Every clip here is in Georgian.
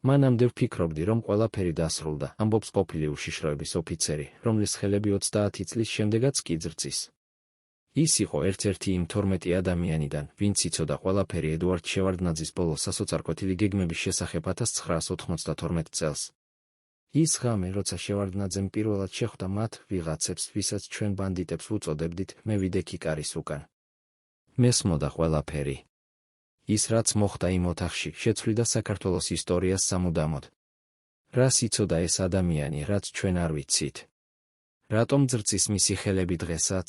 მანამდე ვფიქრობდი, რომ ყველაფერი დასრულდა, ამბობს ყოფილი უშიშროების ოფიცერი, რომლის ხელები 30 წლის შემდეგაც კი ძრწის. ის იყო ერთ-ერთი იმ 12 ადამიანიდან, ვინც იცოდა ყველაფერი ედუარდ შევარდნაძის ბოლო სასოწარკვეთილი გეგმების შესახებ 1992 წელს. ის ღამე, როცა შევარდნაძემ პირველად შეხვდა მათ ვიღაცებს, ვისაც ჩვენ ბანდიტებს ვუწოდებდით, მე ვიდექ იკარის უკან. მესმოდა ყველაფერი. ის რაც მოხდა იმ ოთახში, შეცვლიდა საქართველოს ისტორიას სამუდამოდ. რას იცოდა ეს ადამიანი, რაც ჩვენ არ ვიცით? რატომ ძრწის მისი ხელები დღესაც?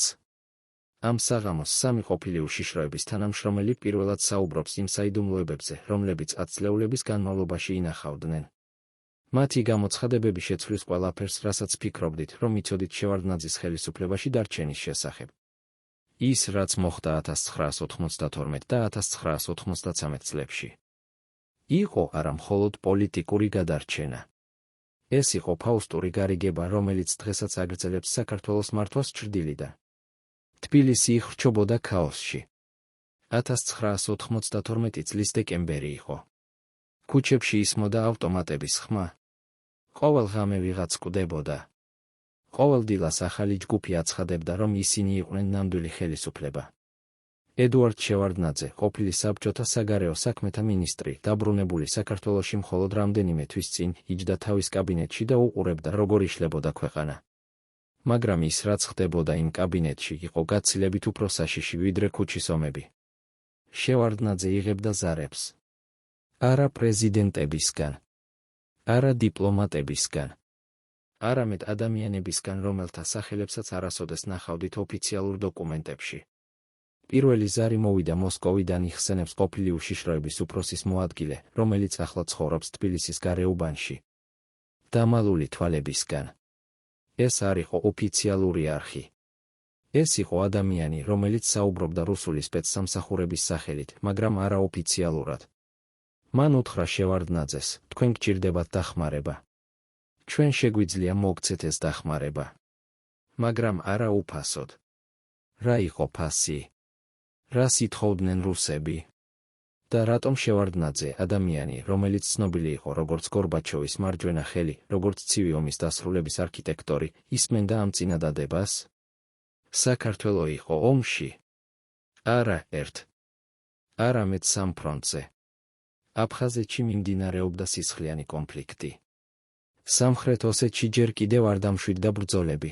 ამ საღამოს სამი ყოფილი უშიშროების თანამშრომელი პირველად საუბრობს იმ საიდუმლოებებზე, რომლებიც 10 წლეულების განმავლობაში ინახავდნენ. მათი გამოცხადებები შეცვლის ყველაფერს, რასაც ფიქრობდით, რომ იცოდით შევარდნაძის ხელისუფლებაში დარჩენის შესახებ. ის, რაც მოხდა 1992 და 1993 წლებში. იყო არა მხოლოდ პოლიტიკური გადარჩენა. ეს იყო ფაუსტური გარიგება, რომელიც დღესაც აგრძელებს საქართველოს მართვას ჩრდილიდან. თბილისი იხრჩობოდა ქაოსში. 1992 წლის დეკემბერი იყო. ქუჩებში ისმოდა ავტომატების ხმა. ყოველ ღამე ვიღაც კვდებოდა. ყოველ დილას ახალი ჯგუფი აცხადებდა, რომ ისინი იყვნენ ნამდვილი ხელისუფლება. ედუარდ შევარდნაძე, ყოფილი საბჭოთა საგარეო საქმეთა მინისტრი, დაბრუნებული საქართველოში მხოლოდ რამდენიმე თვის წინ, იჯდა თავის კაბინეტში და უყურებდა, როგორ იშლებოდა ქვეყანა. მაგრამ ის, რაც ხდებოდა იმ კაბინეტში, იყო გაცილებით უფრო საშიში, ვიდრე ქუჩის ომები. შევარდნაძე იღებდა ზარებს. არა პრეზიდენტებისგან, არა დიპლომატებისგან, არამედ ადამიანებისგან, რომელთა სახელებსაც არასოდეს ნახავდით ოფიციალურ დოკუმენტებში. პირველი ზარი მოვიდა მოსკოვიდან, იხსენებს ყოფილი უშიშროების უფროსის მოადგილე, რომელიც ახლა ცხოვრობს თბილისის გარეუბანში. დამალული თვალებისგან. ეს არ იყო ოფიციალური არხი. ეს იყო ადამიანი, რომელიც საუბრობდა რუსული სპეცსამსახურების სახელით, მაგრამ არა ოფიციალურად. მან უთხრა შევარდნაძეს, თქვენ გჭირდებათ დახმარება. ჩვენ შეგვიძლია მოგცეთ ეს დახმარება. მაგრამ არა უფასოდ. რა იყო ფასი? რას ითხოვდნენ რუსები? და რატომ შევარდნაძე, ადამიანი, რომელიც ცნობილი იყო როგორც გორბაჩოვის მარჯვენა ხელი, როგორც ცივი ომის დასრულების არქიტექტორი, ისმენდა ამ წინადადებას? საქართველო იყო ომში? არა ერთ. არამედ სამ ფრონტზე. აფხაზეთში მიმდინარეობდა სისხლიანი კონფლიქტი. სამხრეთ ოსეთში ჯერ კიდევ არ დამშვიდდა ბრძოლები.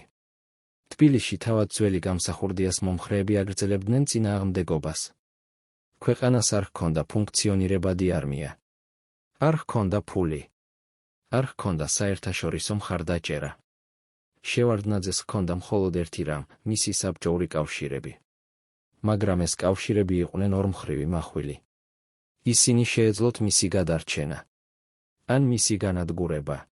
თბილისში თავად ძველი გამსახურდიას მომხრეები აგრძელებდნენ წინააღმდეგობას. ქვეყანას არ ჰქონდა ფუნქციონირებადი არმია. არ ჰქონდა ფული. არ ჰქონდა საერთაშორისო მხარდაჭერა. შევარდნაძეს ჰქონდა მხოლოდ ერთი რამ, მისი საბჭოური კავშირები. მაგრამ ეს კავშირები იყვნენ ორმხრივი მახვილი. ისინი შეეძლოთ მისი გადარჩენა. ან მისი განადგურება.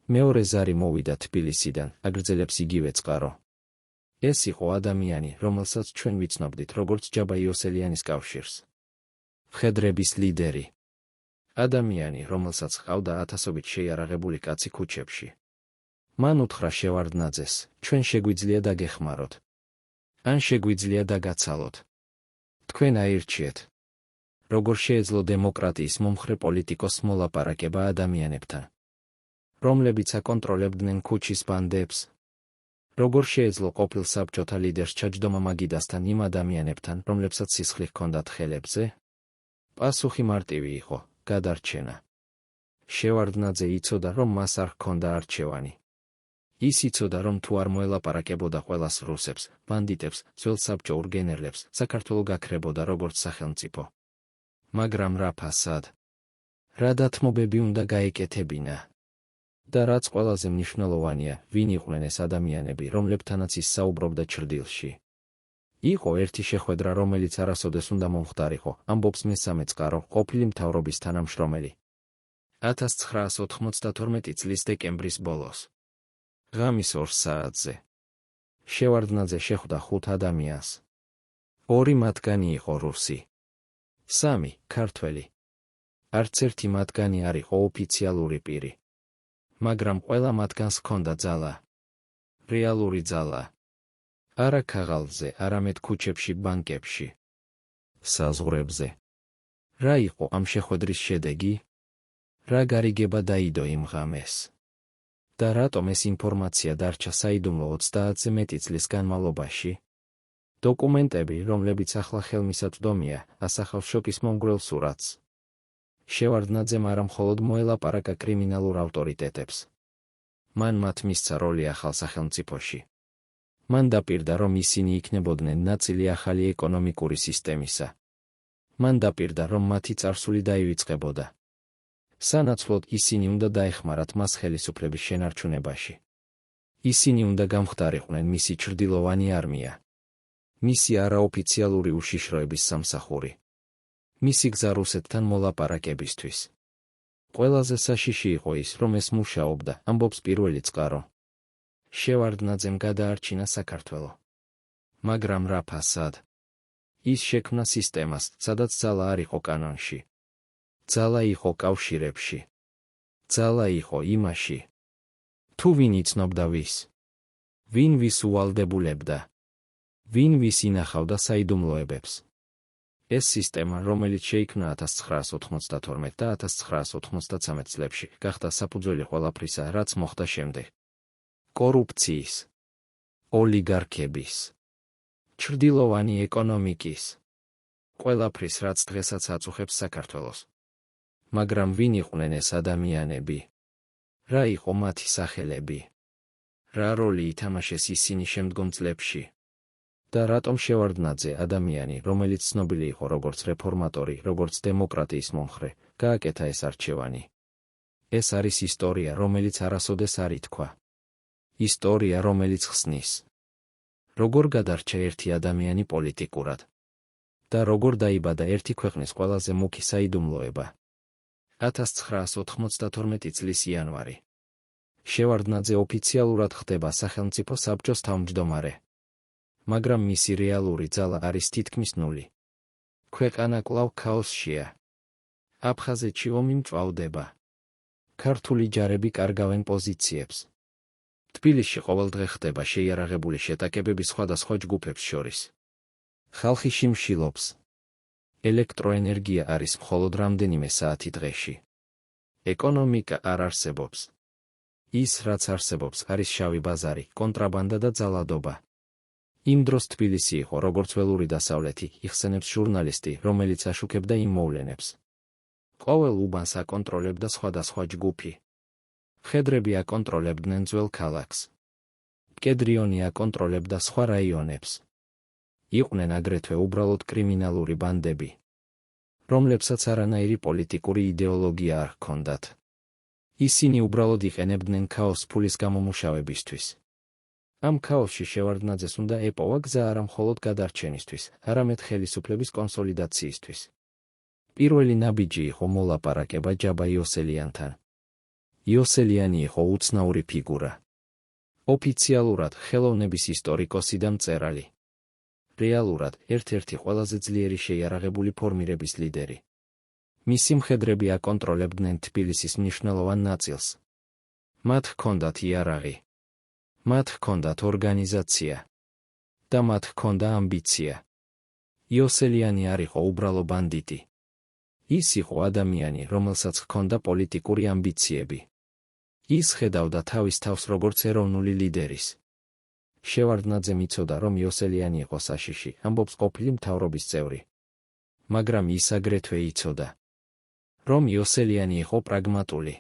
მეორე ზარი მოვიდა თბილისიდან, აგრძელებს იგივე წყარო. ეს იყო ადამიანი, რომელსაც ჩვენ ვიცნობდით როგორც ჯაბა იოსელიანის კავშირს. მხედრების ლიდერი. ადამიანი, რომელსაც ჰყავდა ათასობით შეიარაღებული კაცი ქუჩებში. მან უთხრა შევარდნაძეს, ჩვენ შეგვიძლია დაგეხმაროთ. ან შეგვიძლია დაგაცალოთ. თქვენ აირჩიეთ. როგორ შეეძლო დემოკრატიის მომხრე პოლიტიკოსს მოლაპარაკება ადამიანებთან, რომლებიც აკონტროლებდნენ ქუჩის ბანდებს? როგორ შეეძლო ყოფილ საბჭოთა ლიდერს ჩაჯდომა მაგიდასთან იმ ადამიანებთან, რომლებსაც სისხლი ჰქონდათ ხელებზე? პასუხი მარტივი იყო, გადარჩენა. შევარდნაძე იცოდა, რომ მას არ ჰქონდა არჩევანი. ის იცოდა, რომ თუ არ მოელაპარაკებოდა ყველას რუსებს, ბანდიტებს, ძველ საბჭოურ გენერლებს, საქართველო გაქრებოდა როგორც სახელმწიფო. მაგრამ რა ფასად? რა დათმობები უნდა გაეკეთებინა? და რაც ყველაზე მნიშვნელოვანია, ვინ იყვნენ ეს ადამიანები, რომლებთანაც ის საუბრობდა ჩრდილში. იყო ერთი შეხვედრა, რომელიც არასოდეს უნდა მომხდარიყო, ამბობს მესამე წყარო, ყოფილი მთავრობის თანამშრომელი. 1992 წლის დეკემბრის ბოლოს. ღამის 2 საათზე. შევარდნაძე შეხვდა 5 ადამიანს. 2 მათგანი იყო რუსი. 3 ქართველი. არც ერთი მათგანი არ იყო ოფიციალური პირი. მაგრამ ყველა მათგანს ჰქონდა ძალა. რეალური ძალა. არა ქაღალდზე, არამედ ქუჩებში, რა გარიგება დაიდო იმ ღამეს? და რატომ ეს ინფორმაცია დარჩა საიდუმლო 30-ზე მეტი წლის განმავლობაში? დოკუმენტები, რომლებიც ახლა ხელმისაწვდომია, ასახავს შოკის მომგვრელ სურათს. შევარდნაძემ არა მხოლოდ მოელაპარაკა კრიმინალურ ავტორიტეტებს. მან მათ მისცა როლი ახალ სახელმწიფოში. მან დაპირდა, რომ ისინი იქნებოდნენ ნაწილი ახალი ეკონომიკური სისტემისა. მან დაპირდა, რომ მათი წარსული დაივიწყებოდა. სანაცვლოდ ისინი უნდა დაეხმარათ მას ხელისუფლების შენარჩუნებაში. ისინი უნდა გამხდარიყვნენ მისი ჩრდილოვანი არმია. მისი არაოფიციალური უშიშროების სამსახური. მისი გზა რუსეთთან მოლაპარაკებისთვის. ყველაზე საშიში იყო ის, რომ ეს მუშაობდა, ამბობს პირველი წყარო. შევარდნაძემ გადაარჩინა საქართველო. მაგრამ რა ფასად? ის შექმნა სისტემას, სადაც ძალა არ იყო კანონში. ძალა იყო კავშირებში. ძალა იყო იმაში, თუ ვინ იცნობდა ვის. ვინ ვის უვალდებულებდა. ვინ ვის ინახავდა საიდუმლოებებს. ეს სისტემა, რომელიც შეიქმნა 1992 და 1993 წლებში, გახდა საფუძველი ყველაფრისა, რაც მოხდა შემდეგ. კორუფციის, ოლიგარქების, ჩრდილოვანი ეკონომიკის, ყველაფრის, რაც დღესაც აწუხებს საქართველოს. მაგრამ ვინ იყვნენ ეს ადამიანები? რა იყო მათი სახელები? რა როლი ითამაშეს ისინი შემდგომ წლებში? და რატომ შევარდნაძე, ადამიანი, რომელიც ცნობილი იყო როგორც რეფორმატორი, როგორც დემოკრატიის მომხრე, გააკეთა ეს არჩევანი? ეს არის ისტორია, რომელიც არასოდეს არ ითქვა. ისტორია, რომელიც ხსნის. როგორ გადარჩა ერთი ადამიანი პოლიტიკურად? და როგორ დაიბადა ერთი ქვეყნის ყველაზე მუქი საიდუმლოება? 1992 წლის იანვარი. შევარდნაძე ოფიციალურად ხდება სახელმწიფო საბჭოს თავმჯდომარე. მაგრამ მისი რეალური ძალა არის თითქმის ნული. ქვეყანა კვლავ ქაოსშია. აფხაზეთში ომი მწვავდება. ქართული ჯარები კარგავენ პოზიციებს. თბილისში ყოველდღე ხდება შეიარაღებული შეტაკებები სხვადასხვა ჯგუფებს შორის. ხალხი შიმშილობს. ელექტროენერგია არის მხოლოდ რამდენიმე საათი დღეში. ეკონომიკა არ არსებობს. ის, რაც არსებობს, არის შავი ბაზარი, კონტრაბანდა და ძალადობა. იმ დროს თბილისი იყო, როგორც ველური დასავლეთი, იხსენებს ჟურნალისტი, რომელიც აშუქებდა იმ მოვლენებს. ყოველ უბანს აკონტროლებდა სხვადასხვა ჯგუფი. მხედრები აკონტროლებდნენ ძველ ქალაქს. მკედრიონი აკონტროლებდა სხვა რაიონებს. იყვნენ აგრეთვე უბრალოდ კრიმინალური ბანდები, რომლებსაც არანაირი პოლიტიკური იდეოლოგია არ ჰქონდათ. ისინი უბრალოდ იყენებდნენ ქაოსს ფულის გამომუშავებისთვის. ამ ქაოსში შევარდნაძეს უნდა ეპოვა გზა არა მხოლოდ გადარჩენისთვის, არამედ ხელისუფლების კონსოლიდაციისთვის. პირველი ნაბიჯი იყო მოლაპარაკება ჯაბა იოსელიანთან. იოსელიანი იყო უცნაური ფიგურა. ოფიციალურად ხელოვნების ისტორიკოსი და მწერალი. რეალურად ერთ-ერთი ყველაზე ძლიერი შეიარაღებული ფორმირების ლიდერი. მისი მხედრები აკონტროლებდნენ თბილისის მნიშვნელოვან ნაწილს. მათ ჰქონდათ იარაღი. მათ ჰქონდათ ორგანიზაცია. და მათ ჰქონდა ამბიცია. იოსელიანი არ იყო უბრალო ბანდიტი. ის იყო ადამიანი, რომელსაც ჰქონდა პოლიტიკური ამბიციები. ის ხედავდა თავის თავს როგორც ეროვნული ლიდერის. შევარდნაძემ იცოდა, რომ იოსელიანი იყო საშიში, ამბობს ყოფილი მთავრობის წევრი. მაგრამ ის აგრეთვე იცოდა, რომ იოსელიანი იყო პრაგმატული.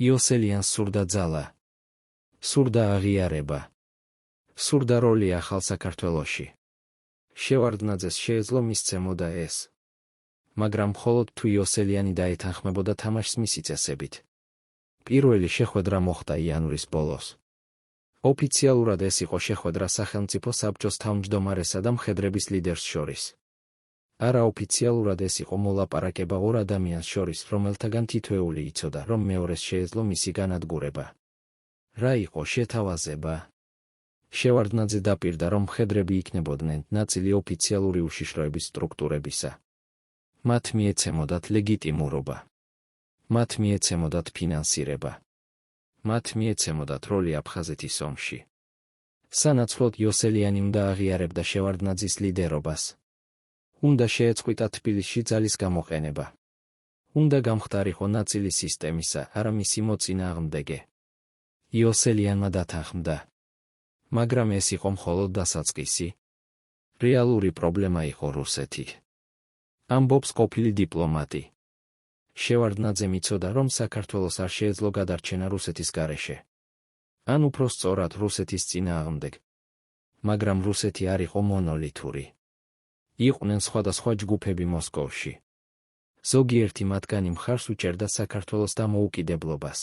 იოსელიანს სურდა ძალა. სურდა აღიარება. სურდა როლი ახალ საქართველოში. შევარდნაძეს შეეძლო მისცემოდა ეს. მაგრამ მხოლოდ თუ იოსელიანი დაეთანხმებოდა თამაშს მისი წესებით. პირველი შეხვედრა მოხდა იანვრის ბოლოს. ოფიციალურად ეს იყო შეხვედრა სახელმწიფო საბჭოს თავმჯდომარესა და მხედრების ლიდერს შორის. არაოფიციალურად ეს იყო მოლაპარაკება ორ ადამიანს შორის, რომელთაგან თითოეული იცოდა, რომ მეორეს შეეძლო მისი განადგურება. რა იყო შეთავაზება? შევარდნაძე დაპირდა, რომ მხედრები იქნებოდნენ ნაწილი ოფიციალური უშიშროების სტრუქტურებისა. მათ მიეცემოდათ ლეგიტიმურობა. მათ მიეცემოდათ ფინანსირება. მათ მიეცემოდათ როლი აფხაზეთის ომში. სანაცვლოდ იოსელიანი უნდა აღიარებდა შევარდნაძის ლიდერობას. უნდა შეეწყვიტა თბილისში ძალის გამოყენება. უნდა გამხდარიყო ნაწილი სისტემისა, არა მისი მოწინააღმდეგე. იოსელიანმა დათანხმდა. მაგრამ ეს იყო მხოლოდ დასაწყისი. რეალური პრობლემა იყო რუსეთი. ამბობს ყოფილი დიპლომატი. შევარდნაძემ იცოდა, რომ საქართველოს არ შეეძლო გადარჩენა რუსეთის გარეშე. ან უფრო სწორად რუსეთის წინააღმდეგ. მაგრამ რუსეთი არ იყო მონოლითური. იყვნენ სხვადასხვა ჯგუფები მოსკოვში. ზოგიერთი მათგანი მხარს უჭერდა საქართველოს დამოუკიდებლობას.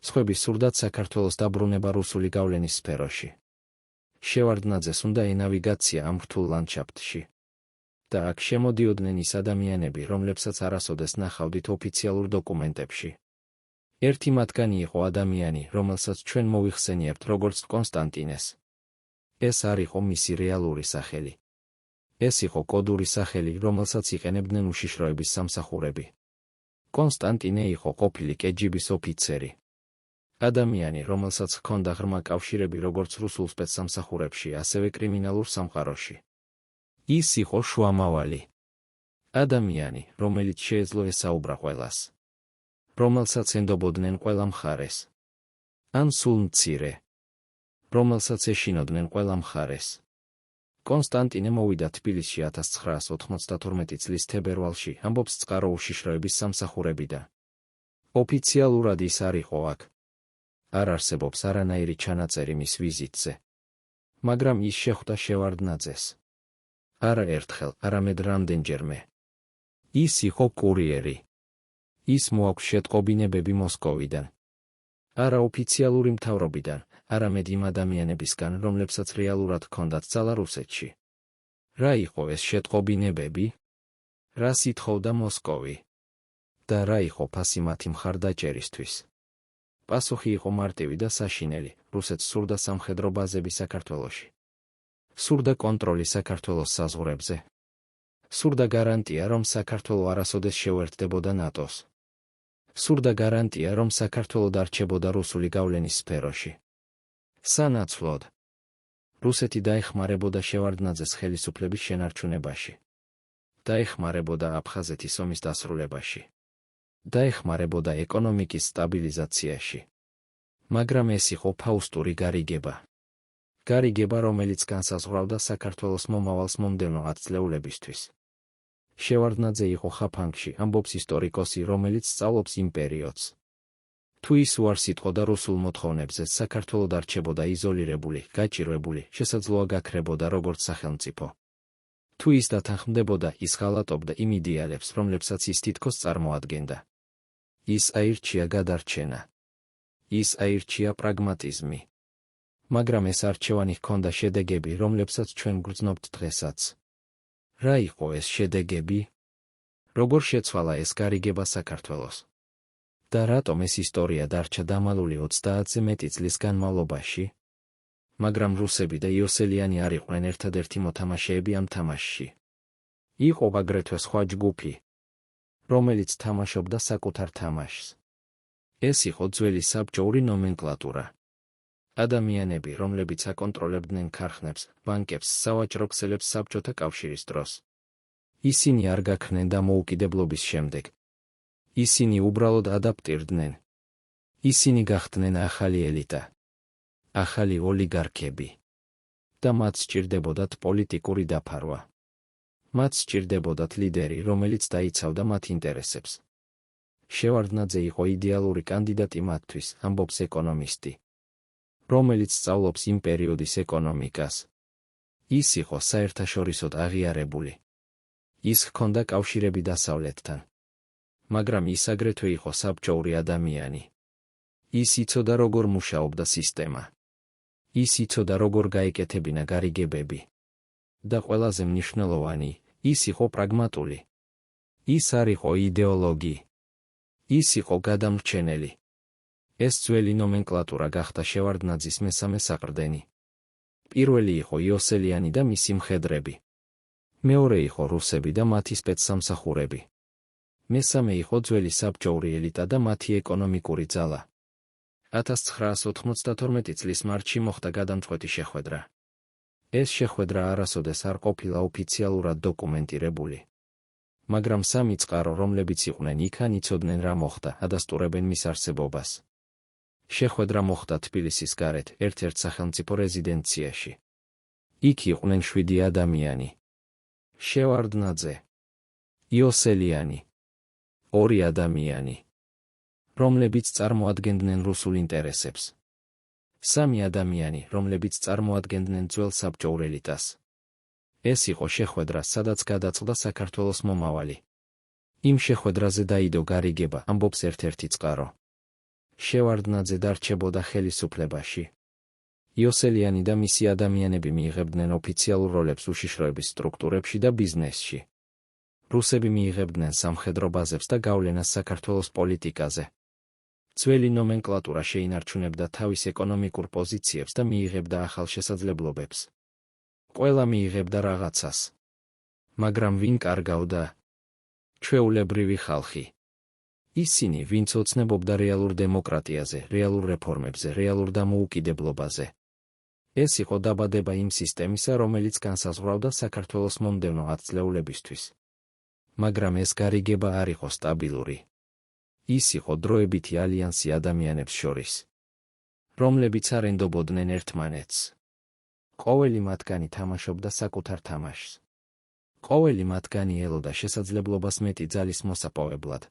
სხვები სურდათ საქართველოს დაბრუნება რუსული გავლენის სფეროში. შევარდნაძეს უნდა ენავიგაცია ამ რთულ ლანდშაფტში. და აქ შემოდიოდნენ ის ადამიანები, რომლებსაც არასოდეს ნახავდით ოფიციალურ დოკუმენტებში. ერთი მათგანი იყო ადამიანი, რომელსაც ჩვენ მოვიხსენიებთ როგორც კონსტანტინეს. ეს არ იყო მისი რეალური სახელი. ეს იყო კოდური სახელი, რომელსაც იყენებდნენ უშიშროების სამსახურები. კონსტანტინე იყო ყოფილი კეჯიბის ოფიცერი. ადამიანი, რომელსაც ჰქონდა ღრმა კავშირები როგორც რუსულ სპეცსამსახურებში, ასევე კრიმინალურ სამყაროში. ის იყო შუამავალი. ადამიანი, რომელიც შეეძლო ესაუბრა ყველას. რომელსაც ენდობოდნენ ყველა მხარეს. ან სულ მცირე. რომელსაც ეშინოდნენ ყველა მხარეს. კონსტანტინე მოვიდა თბილისში 1992 წლის თებერვალში, ამბობს წყარო უშიშროების სამსახურებიდან. ოფიციალურად ის არ იყო აქ. არ არსებობს არანაირი ჩანაწერი მის ვიზიტზე. მაგრამ ის შეხვდა შევარდნაძეს. არა ერთხელ, არამედ რამდენჯერმე. ის იყო კურიერი. ის მოაქვს შეტყობინებები მოსკოვიდან. არა ოფიციალური მთავრობიდან, არამედ იმ ადამიანებისგან, რომლებსაც რეალურად ჰქონდათ ძალა რუსეთში. რა იყო ეს შეტყობინებები? რას ითხოვდა მოსკოვი? და რა იყო ფასი მათი მხარდაჭერისთვის? პასუხი იყო მარტივი და საშინელი. რუსეთს სურდა სამხედრო ბაზები საქართველოში. სურდა კონტროლი საქართველოს საზღვრებზე. სურდა გარანტია, რომ საქართველო არასოდეს შეუერთდებოდა ნატოს. სურდა გარანტია, რომ საქართველო დარჩებოდა რუსული გავლენის სფეროში. სანაცვლოდ, რუსეთი დაეხმარებოდა შევარდნაძეს ხელისუფლების შენარჩუნებაში. დაეხმარებოდა აფხაზეთის ომის დასრულებაში. დაეხმარებოდა ეკონომიკის სტაბილიზაციაში. მაგრამ ეს იყო ფაუსტური გარიგება. გარიგება, რომელიც განსაზღვრავდა საქართველოს მომავალს მომდევნო 10 წლეულებისთვის. შევარდნაძე იყო ხაფანგში, ამბობს ისტორიკოსი, რომელიც სწავლობს იმ პერიოდს. თუ ის უარს იტყოდა რუსულ მოთხოვნებზე, საქართველო დარჩებოდა იზოლირებული, გაჭირვებული, შესაძლოა გაქრებოდა როგორც სახელმწიფო. თუ ის დათანხმდებოდა, ის ღალატობდა იმ იდეალებს, რომლებსაც ის თითქოს წარმოადგენდა. ის აირჩია გადარჩენა. ის აირჩია პრაგმატიზმი. მაგრამ ეს არჩევანი ჰქონდა შედეგები, რომლებსაც ჩვენ გვგრძნობთ დღესაც. რა იყო ეს შედეგები? როგორ შეცვალა ეს გარიგება საქართველოს? და რატომ ეს ისტორია დარჩა დამალული 30-ზე მეტი წლის განმავლობაში? მაგრამ რუსები და იოსელიანი არ იყვნენ ერთადერთი მოთამაშეები ამ თამაშში. იყო აგრეთვე სხვა ჯგუფი, რომელიც თამაშობდა საკუთარ თამაშს. ეს იყო ძველი საბჭოური ნომენკლატურა. ადამიანები, რომლებიც აკონტროლებდნენ ქარხნებს, ბანკებს, სავაჭრო ქსელებს საბჭოთა კავშირის დროს. ისინი არ გაქრნენ დამოუკიდებლობის შემდეგ. ისინი უბრალოდ ადაპტირდნენ. ისინი გახდნენ ახალი ელიტა. ახალი ოლიგარქები. და მათ სჭირდებოდათ პოლიტიკური დაფარვა. მათ სჭირდებოდათ ლიდერი, რომელიც დაიცავდა მათ ინტერესებს. შევარდნაძე იყო იდეალური კანდიდატი მათთვის, ამბობს ეკონომისტი, რომელიც სწავლობს იმ პერიოდის ეკონომიკას. ის იყო საერთაშორისოდ აღიარებული. ის ჰქონდა კავშირები დასავლეთთან. მაგრამ ის აგრეთვე იყო საბჭოური ადამიანი. ის იცოდა, როგორ მუშაობდა სისტემა. ის იცოდა, როგორ გაეკეთებინა გარიგებები. და ყველაზე მნიშვნელოვანი, ის იყო პრაგმატული. ის არ იყო იდეოლოგი. ის იყო გადამრჩენელი. ეს ძველი ნომენკლატურა გახდა შევარდნაძის მესამე საყრდენი. პირველი იყო იოსელიანი და მისი მხედრები. მეორე იყო რუსები და მათი სპეცსამსახურები. მესამე იყო ძველი საბჭოური ელიტა და მათი ეკონომიკური ძალა. 1992 წლის მარტში მოხდა გადამწყვეტი შეხვედრა. ეს შეხვედრა არასოდეს არ ყოფილა ოფიციალურად დოკუმენტირებული. მაგრამ სამი წყარო, რომლებიც იყვნენ იქან, იცოდნენ რა მოხდა, ადასტურებენ მის არსებობას. შეხვედრა მოხდა თბილისის გარეთ, ერთ-ერთ სახელმწიფო რეზიდენციაში. იქ იყვნენ 7 ადამიანი. შევარდნაძე, იოსელიანი, 2 ადამიანი, რომლებიც წარმოადგენდნენ რუსულ ინტერესებს. 3 ადამიანი, რომლებიც წარმოადგენდნენ ძველ საბჭოურ ელიტას. ეს იყო შეხვედრა, სადაც გადაწყდა საქართველოს მომავალი. იმ შეხვედრაზე დაიდო გარიგება, ამბობს ერთ-ერთი წყარო. შევარდნაძე დარჩებოდა ხელისუფლებაში. იოსელიანი და მისი ადამიანები მიიღებდნენ ოფიციალურ როლებს უშიშროების სტრუქტურებში და ბიზნესში. რუსები მიიღებდნენ სამხედრო ბაზებს და გავლენას საქართველოს პოლიტიკაზე. ძველი ნომენკლატურა შეინარჩუნებდა თავის ეკონომიკურ პოზიციებს და მიიღებდა ახალ შესაძლებლობებს. ყველა მიიღებდა რაღაცას. მაგრამ ვინ კარგავდა? ჩვეულებრივი ხალხი. ისინი, ვინც ოცნებობდა რეალურ დემოკრატიაზე, რეალურ რეფორმებზე, რეალურ დამოუკიდებლობაზე. ეს იყო დაბადება იმ სისტემისა, რომელიც განსაზღვრავდა საქართველოს მომდევნო 10 წლეულებისთვის. მაგრამ ეს გარიგება არ იყო სტაბილური. ის იყო დროებითი ალიანსი ადამიანებს შორის, რომლებიც არ ენდობოდნენ ერთმანეთს. ყოველი მათგანი თამაშობდა საკუთარ თამაშს. ყოველი მათგანი ელოდა შესაძლებლობას მეტი ძალის მოსაპოვებლად.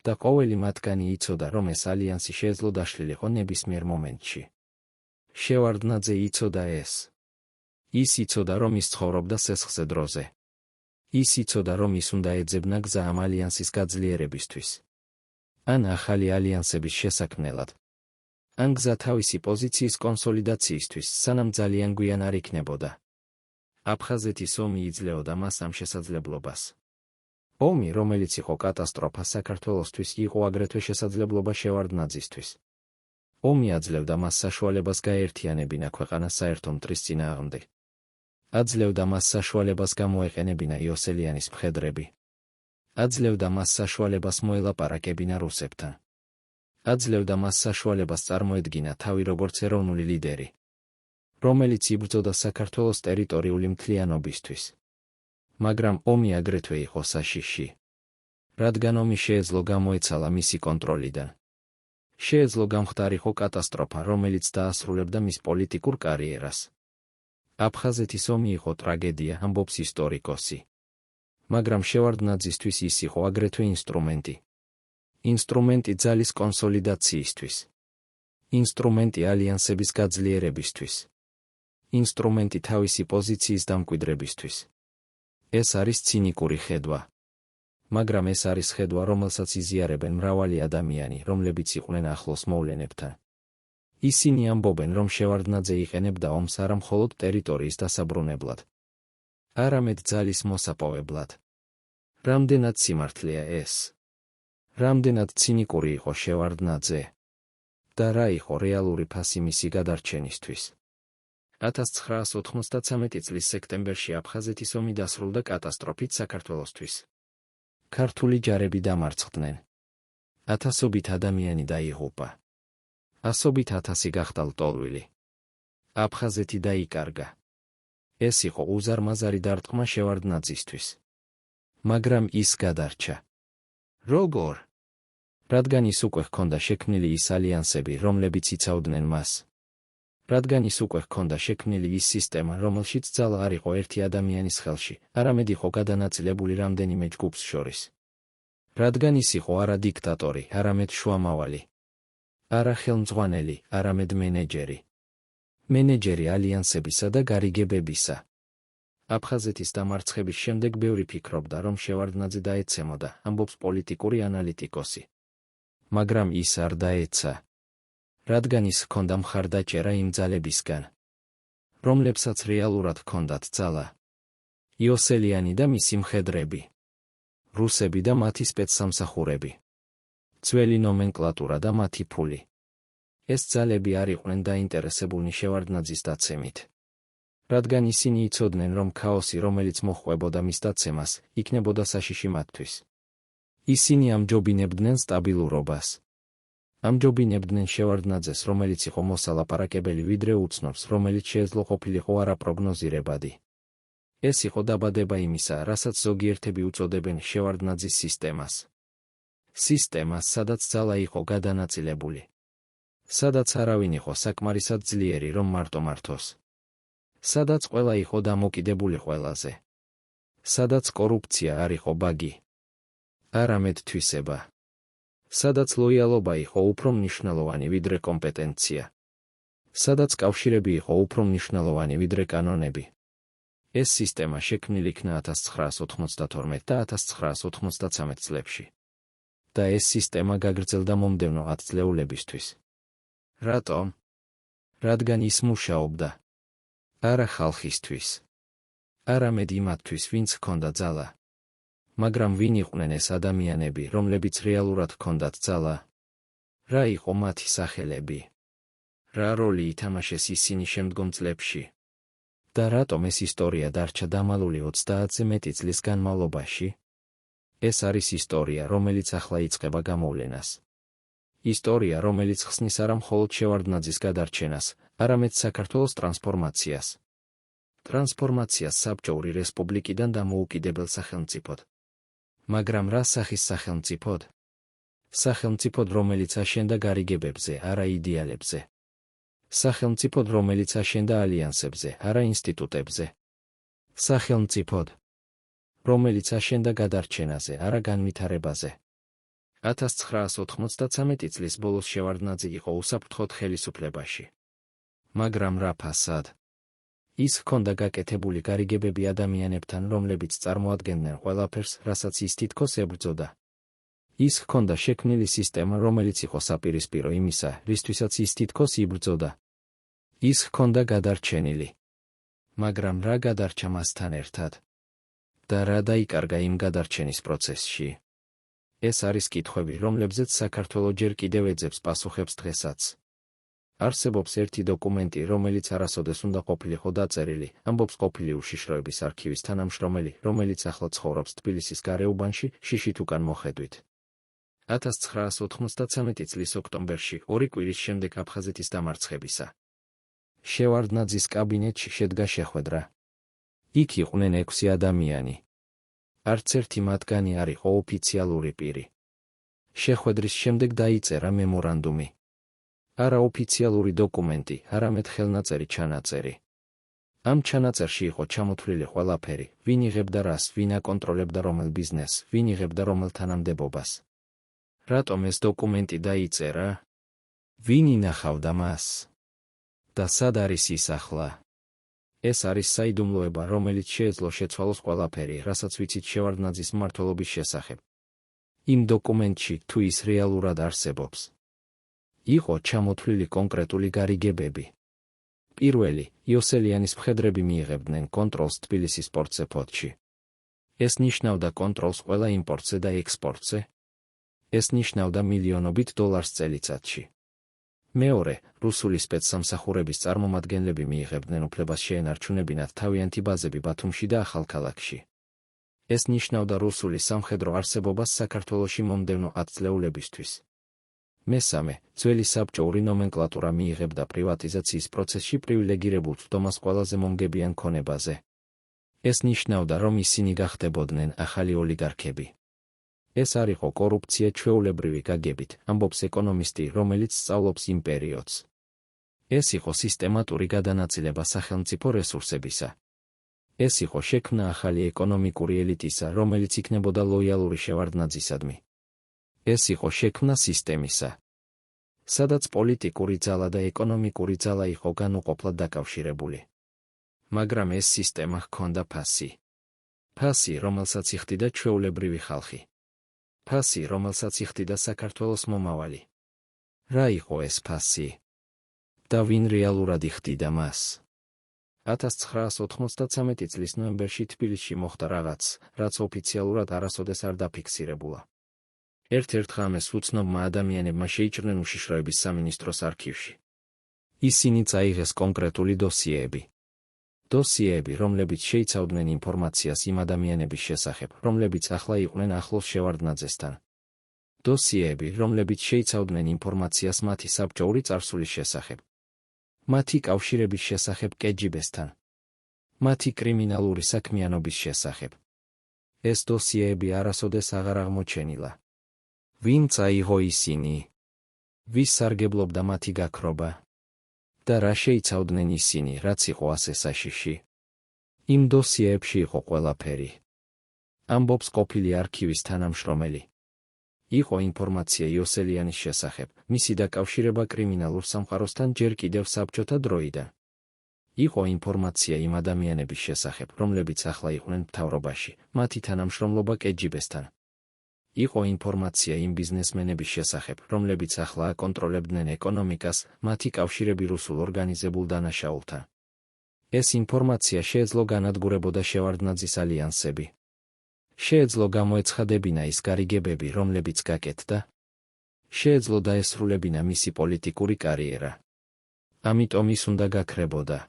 და ყოველი მათგანი იცოდა, რომ ეს ალიანსი შეეძლო დაშლილიყო ნებისმიერ მომენტში. შევარდნაძე იცოდა ეს. ის იცოდა, რომ ის ცხოვრობდა სესხზე დროზე. ის იცოდა, რომ ის უნდა ეძებნა გზა ამ ალიანსის გაძლიერებისთვის. ან ახალი ალიანსების შესაქმნელად. ან გზა თავისი პოზიციის კონსოლიდაციისთვის, სანამ ძალიან გვიან არ იქნებოდა. აფხაზეთის ომი იძლეოდა მას ამ შესაძლებლობას. ომი, რომელიც იყო კატასტროფა საქართველოსთვის, იყო აგრეთვე შესაძლებლობა შევარდნაძისთვის. ომი აძლევდა მას საშუალებას გაერთიანებინა ქვეყანა საერთო მტრის წინააღმდეგ. აძლევდა მას საშუალებას გამოეყენებინა იოსელიანის მხედრები. აძლევდა მას საშუალებას მოელაპარაკებინა რუსებთან. აძლევდა მას საშუალებას წარმოედგინა თავი როგორც ეროვნული ლიდერი, რომელიც იბრძოდა საქართველოს ტერიტორიული მთლიანობისთვის. მაგრამ ომი აგრეთვე იყო საშიში. რადგან ომი შეეძლო გამოეცალა მისი კონტროლიდან. შეეძლო გამხდარიყო კატასტროფა, რომელიც დაასრულებდა მის პოლიტიკურ კარიერას. აფხაზეთის ომი იყო ტრაგედია, ამბობს ისტორიკოსი. მაგრამ შევარდნაძისთვის ის იყო აგრეთვე ინსტრუმენტი. ინსტრუმენტი ძალის კონსოლიდაციისთვის. ინსტრუმენტი ალიანსების გაძლიერებისთვის. ინსტრუმენტი თავისი პოზიციის დამკვიდრებისთვის. ეს არის ცინიკური ხედვა. მაგრამ ეს არის ხედვა, რომელსაც იზიარებენ მრავალი ადამიანი, რომლებიც იყვნენ ახლოს მოვლენებთან. ისინი ამბობენ, რომ შევარდნაძე იყენებდა ომს არა მხოლოდ ტერიტორიის დასაბრუნებლად, არამედ ძალის მოსაპოვებლად. რამდენად სიმართლეა ეს? რამდენად ცინიკური იყო შევარდნაძე? და რა იყო რეალური ფასი მისი გადარჩენისთვის? 1993 წლის სექტემბერში აფხაზეთის ომი დასრულდა კატასტროფით საქართველოსთვის. ქართული ჯარები დამარცხდნენ. ათასობით ადამიანი დაიღუპა. ასობით ათასი გახდა ლტოლვილი. აფხაზეთი დაიკარგა. ეს იყო უზარმაზარი დარტყმა შევარდნაძისთვის. მაგრამ ის გადარჩა. როგორ? რადგან ის უკვე ჰქონდა შექმნილი ის ალიანსები, რომლებიც იცავდნენ მას. რადგან ის უკვე ჰქონდა შექმნილი ის სისტემა, რომელშიც ძალა არ იყო ერთი ადამიანის ხელში, არამედ იყო გადანაწილებული რამდენიმე ჯგუფს შორის. რადგან ის იყო არა დიქტატორი, არამედ შუამავალი. არა ხელმძღვანელი, არამედ მენეჯერი. მენეჯერი ალიანსებისა და გარიგებებისა. აფხაზეთის დამარცხების შემდეგ ბევრი ფიქრობდა, რომ შევარდნაძე დაეცემოდა, ამბობს პოლიტიკური ანალიტიკოსი. მაგრამ ის არ დაეცა. რადგან ის ჰქონდა მხარდაჭერა იმ ძალებისგან, რომლებსაც რეალურად ჰქონდათ ძალა. იოსელიანი და მისი მხედრები. რუსები და მათი სპეცსამსახურები. ძველი ნომენკლატურა და მათი ფული. ეს ძალები არ იყვნენ დაინტერესებულნი შევარდნაძის დაცემით. რადგან ისინი იცოდნენ, რომ ქაოსი, რომელიც მოჰყვებოდა მის დაცემას, იქნებოდა საშიში მათთვის. ისინი ამჯობინებდნენ სტაბილურობას. ამჯობინებდნენ შევარდნაძეს, რომელიც იყო მოსალაპარაკებელი ვიდრე უცნობს, რომელიც შეეძლო ყოფილიყო არაპროგნოზირებადი. ეს იყო დაბადება იმისა, რასაც ზოგიერთები უწოდებენ შევარდნაძის სისტემას. სისტემას, სადაც ძალა იყო გადანაწილებული. სადაც არავინ იყო საკმარისად ძლიერი, რომ მარტო მართოს. სადაც ყველა იყო დამოკიდებული ყველაზე. სადაც კორუფცია არ იყო ბაგი. არამედ თვისება. სადაც ლოიალობა იყო უფრო მნიშვნელოვანი ვიდრე კომპეტენცია. სადაც კავშირები იყო უფრო მნიშვნელოვანი ვიდრე კანონები. ეს სისტემა შექმნილი იქნა 1992 და 1993 წლებში. და ეს სისტემა გაგრძელდა მომდევნო 10 წლეულებისთვის. რატომ? რადგან ის მუშაობდა. არა ხალხისთვის. არამედ იმათთვის, ვინც ჰქონდა ძალა. მაგრამ ვინ იყვნენ ეს ადამიანები, რომლებიც რეალურად ჰქონდათ ძალა? რა იყო მათი სახელები? რა როლი ითამაშეს ისინი შემდგომ წლებში? და რატომ ეს ისტორია დარჩა დამალული 30-ზე მეტი წლის განმავლობაში? ეს არის ისტორია, რომელიც ახლა იწყება გამოვლენას. ისტორია, რომელიც ხსნის არა მხოლოდ შევარდნაძის გადარჩენას, არამედ საქართველოს ტრანსფორმაციას. ტრანსფორმაციას საბჭოური რესპუბლიკიდან დამოუკიდებელ სახელმწიფოდ. მაგრამ რა სახის სახელმწიფოდ? სახელმწიფოდ, რომელიც აშენდა გარიგებებზე, არა იდეალებზე. სახელმწიფოდ, რომელიც აშენდა ალიანსებზე, არა ინსტიტუტებზე. სახელმწიფოდ, რომელიც აშენდა გადარჩენაზე, არა განვითარებაზე. 1993 წლის ბოლოს შევარდნაძე იყო უსაფრთხოდ ხელისუფლებაში. მაგრამ რა ფასად? ის ჰქონდა გაკეთებული გარიგებები ადამიანებთან, რომლებიც წარმოადგენდნენ ყველაფერს, რასაც ის თითქოს ებრძოდა. ის ჰქონდა შექმნილი სისტემა, რომელიც იყო საპირისპირო იმისა, რისთვისაც ის თითქოს იბრძოდა. ის ჰქონდა გადარჩენილი. მაგრამ რა გადარჩა მასთან ერთად? და რა დაიკარგა იმ გადარჩენის პროცესში? ეს არის კითხვები, რომლებზეც საქართველო ჯერ კიდევ ეძებს პასუხებს დღესაც. არსებობს ერთი დოკუმენტი, რომელიც არასოდეს უნდა ყოფილიყო დაწერილი, ამბობს ყოფილი უშიშროების არქივის თანამშრომელი, რომელიც ახლა ცხოვრობს თბილისის გარეუბანში, შიშით უკან მოხედვით. 1993 წლის ოქტომბერში, 2 კვირის შემდეგ აფხაზეთის დამარცხებისა. შევარდნაძის კაბინეტში შედგა შეხვედრა. იქ იყვნენ 6 ადამიანი. არც ერთი მათგანი არ იყო ოფიციალური პირი. შეხვედრის შემდეგ დაიწერა მემორანდუმი. არაოფიციალური დოკუმენტი, არამედ ხელნაწერი ჩანაწერი. ამ ჩანაწერში იყო ჩამოთვლილი ყველაფერი, ვინ იღებდა რას, ვინ აკონტროლებდა რომელ ბიზნესს, ვინ იღებდა რომელ თანამდებობას. რატომ ეს დოკუმენტი დაიწერა? ვინ ინახავდა მას? და სად არის ის ახლა? ეს არის საიდუმლოება, რომელიც შეეძლო შეცვალოს ყველაფერი, რასაც ვიცით შევარდნაძის მმართველობის შესახებ. იმ დოკუმენტში, თუ ის რეალურად არსებობს, იყო ჩამოთვლილი კონკრეტული გარიგებები. პირველი, იოსელიანის მხედრები მიიღებდნენ კონტროლს თბილისის პორტსეფოტში. ეს ნიშნავდა კონტროლს ყველა იმპორტზე და ექსპორტზე. ეს ნიშნავდა მილიონობით დოლარს წელიწადში. მეორე, რუსული სპეცსამსახურების წარმომადგენლები მიიღებდნენ უფლებას შეენარჩუნებინათ თავიანთი ბაზები ბათუმში და ახალქალაქში. ეს ნიშნავდა რუსული სამხედრო არსებობას საქართველოში მომდევნო 10 წლეულებისთვის. მესამე, ძველი საბჭოური ნომენკლატურა მიიღებდა პრივატიზაციის პროცესში პრივილეგირებულ წვდომას ყველაზე მომგებიან ქონებაზე. ეს ნიშნავდა, რომ ისინი გახდებოდნენ ახალი ოლიგარქები. ეს არ იყო კორუფცია ჩვეულებრივი გაგებით, ამბობს ეკონომისტი, რომელიც სწავლობს იმ პერიოდს. ეს იყო სისტემატური გადანაწილება სახელმწიფო რესურსებისა. ეს იყო შექმნა ახალი ეკონომიკური ელიტისა, რომელიც იქნებოდა ლოიალური შევარდნაძისადმი. ეს იყო შექმნა სისტემისა, სადაც პოლიტიკური ძალა და ეკონომიკური ძალა იყო განუყოფლად დაკავშირებული. მაგრამ ეს სისტემა ჰქონდა ფასი. ფასი, რომელსაც იხდიდა ჩვეულებრივი ხალხი. ფასი, რომელსაც იხდიდა საქართველოს მომავალი. რა იყო ეს ფასი? და ვინ რეალურად იხდიდა მას? 1993 წლის ნოემბერში თბილისში მოხდა რაღაც, რაც ოფიციალურად არასოდეს არ დაფიქსირებულა. ერთ-ერთ ღამეს უცნობმა ადამიანებმა შეიჭრნენ უშიშროების სამინისტროს არქივში. ისინი წაიღეს კონკრეტული დოსიეები. დოსიეები, რომლებიც შეიცავდნენ ინფორმაციას იმ ადამიანების შესახებ, რომლებიც ახლა იყვნენ ახლოს შევარდნაძესთან. დოსიეები, რომლებიც შეიცავდნენ ინფორმაციას მათი საბჭოური წარსულის შესახებ. მათი კავშირების შესახებ კეჯიბესთან. მათი კრიმინალური საქმიანობის შესახებ. ეს დოსიეები არასოდეს აღარ აღმოჩენილა. ვინ წაიღო ისინი? ვის სარგებლობდა მათი გაქრობა? და რა შეიცავდნენ ისინი, რაც იყო ასე საშიში? იმ დოსიეებში იყო ყველაფერი. ამბობს ყოფილი არქივის თანამშრომელი. იყო ინფორმაცია იოსელიანის შესახებ, მისი დაკავშირება კრიმინალურ სამყაროსთან ჯერ კიდევ საბჭოთა დროიდან. იყო ინფორმაცია იმ ადამიანების შესახებ, რომლებიც ახლა იყვნენ მთავრობაში, მათი თანამშრომლობა კეჯიბესთან. იყო ინფორმაცია იმ ბიზნესმენების შესახებ, რომლებიც ახლა აკონტროლებდნენ ეკონომიკას, მათი კავშირები რუსულ ორგანიზებულ დანაშაულთან. ეს ინფორმაცია შეეძლო განადგურებოდა შევარდნაძის ალიანსები. შეეძლო გამოეცხადებინა ის გარიგებები, რომლებიც გაკეთდა. შეეძლო დაესრულებინა მისი პოლიტიკური კარიერა. ამიტომ ის უნდა გაქრებოდა.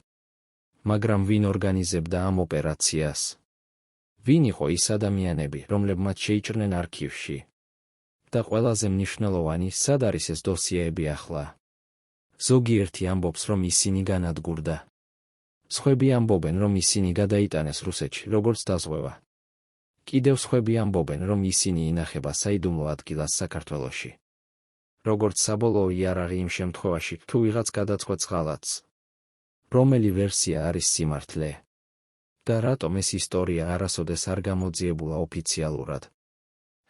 მაგრამ ვინ ორგანიზებდა ამ ოპერაციას? ვინ იყო ის ადამიანები, რომლებმაც შეიჭრნენ არქივში? და ყველაზე მნიშვნელოვანი, სად არის ეს დოსიეები ახლა? ზოგიერთი ამბობს, რომ ისინი განადგურდა. სხვები ამბობენ, რომ ისინი გადაიტანეს რუსეთში, როგორც დაზღვევა. კიდევ სხვები ამბობენ, რომ ისინი ინახება საიდუმლო ადგილას საქართველოში. როგორც საბოლოო იარაღი იმ შემთხვევაში, თუ ვიღაც გადაწყვეტს ღალატს. რომელი ვერსია არის სიმართლე? და რატომ ეს ისტორია არასოდეს არ გამოძიებულა ოფიციალურად?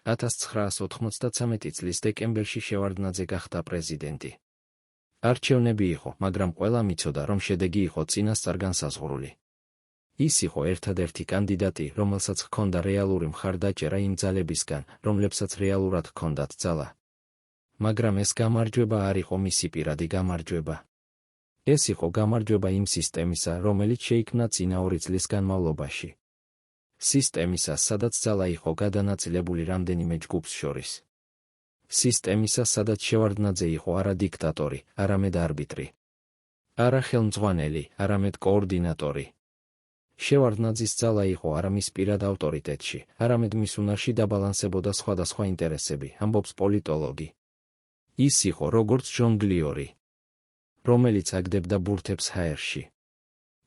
1993 წლის დეკემბერში შევარდნაძე გახდა პრეზიდენტი. არჩევნები იყო, მაგრამ ყველამ იცოდა, რომ შედეგი იყო წინასწარ განსაზღვრული. ის იყო ერთადერთი კანდიდატი, რომელსაც ჰქონდა რეალური მხარდაჭერა იმ ძალებისგან, რომლებსაც რეალურად ჰქონდათ ძალა. მაგრამ ეს გამარჯვება არ იყო მისი პირადი გამარჯვება. ეს იყო გამარჯვება იმ სისტემისა, რომელიც შეიქმნა წინა 2 წლის განმავლობაში. სისტემისა, სადაც ძალა იყო გადანაწილებული რამდენიმე ჯგუფს შორის. სისტემისა, სადაც შევარდნაძე იყო არა დიქტატორი, არამედ არბიტრი. არა ხელმძღვანელი, არამედ კოორდინატორი. შევარდნაძის ძალა იყო არა მის პირად ავტორიტეტში, არამედ მის უნარში დაბალანსებოდა სხვადასხვა ინტერესები, ამბობს პოლიტოლოგი. ის იყო როგორც ჟონგლიორი, რომელიც აგდებდა ბურთებს ჰაერში.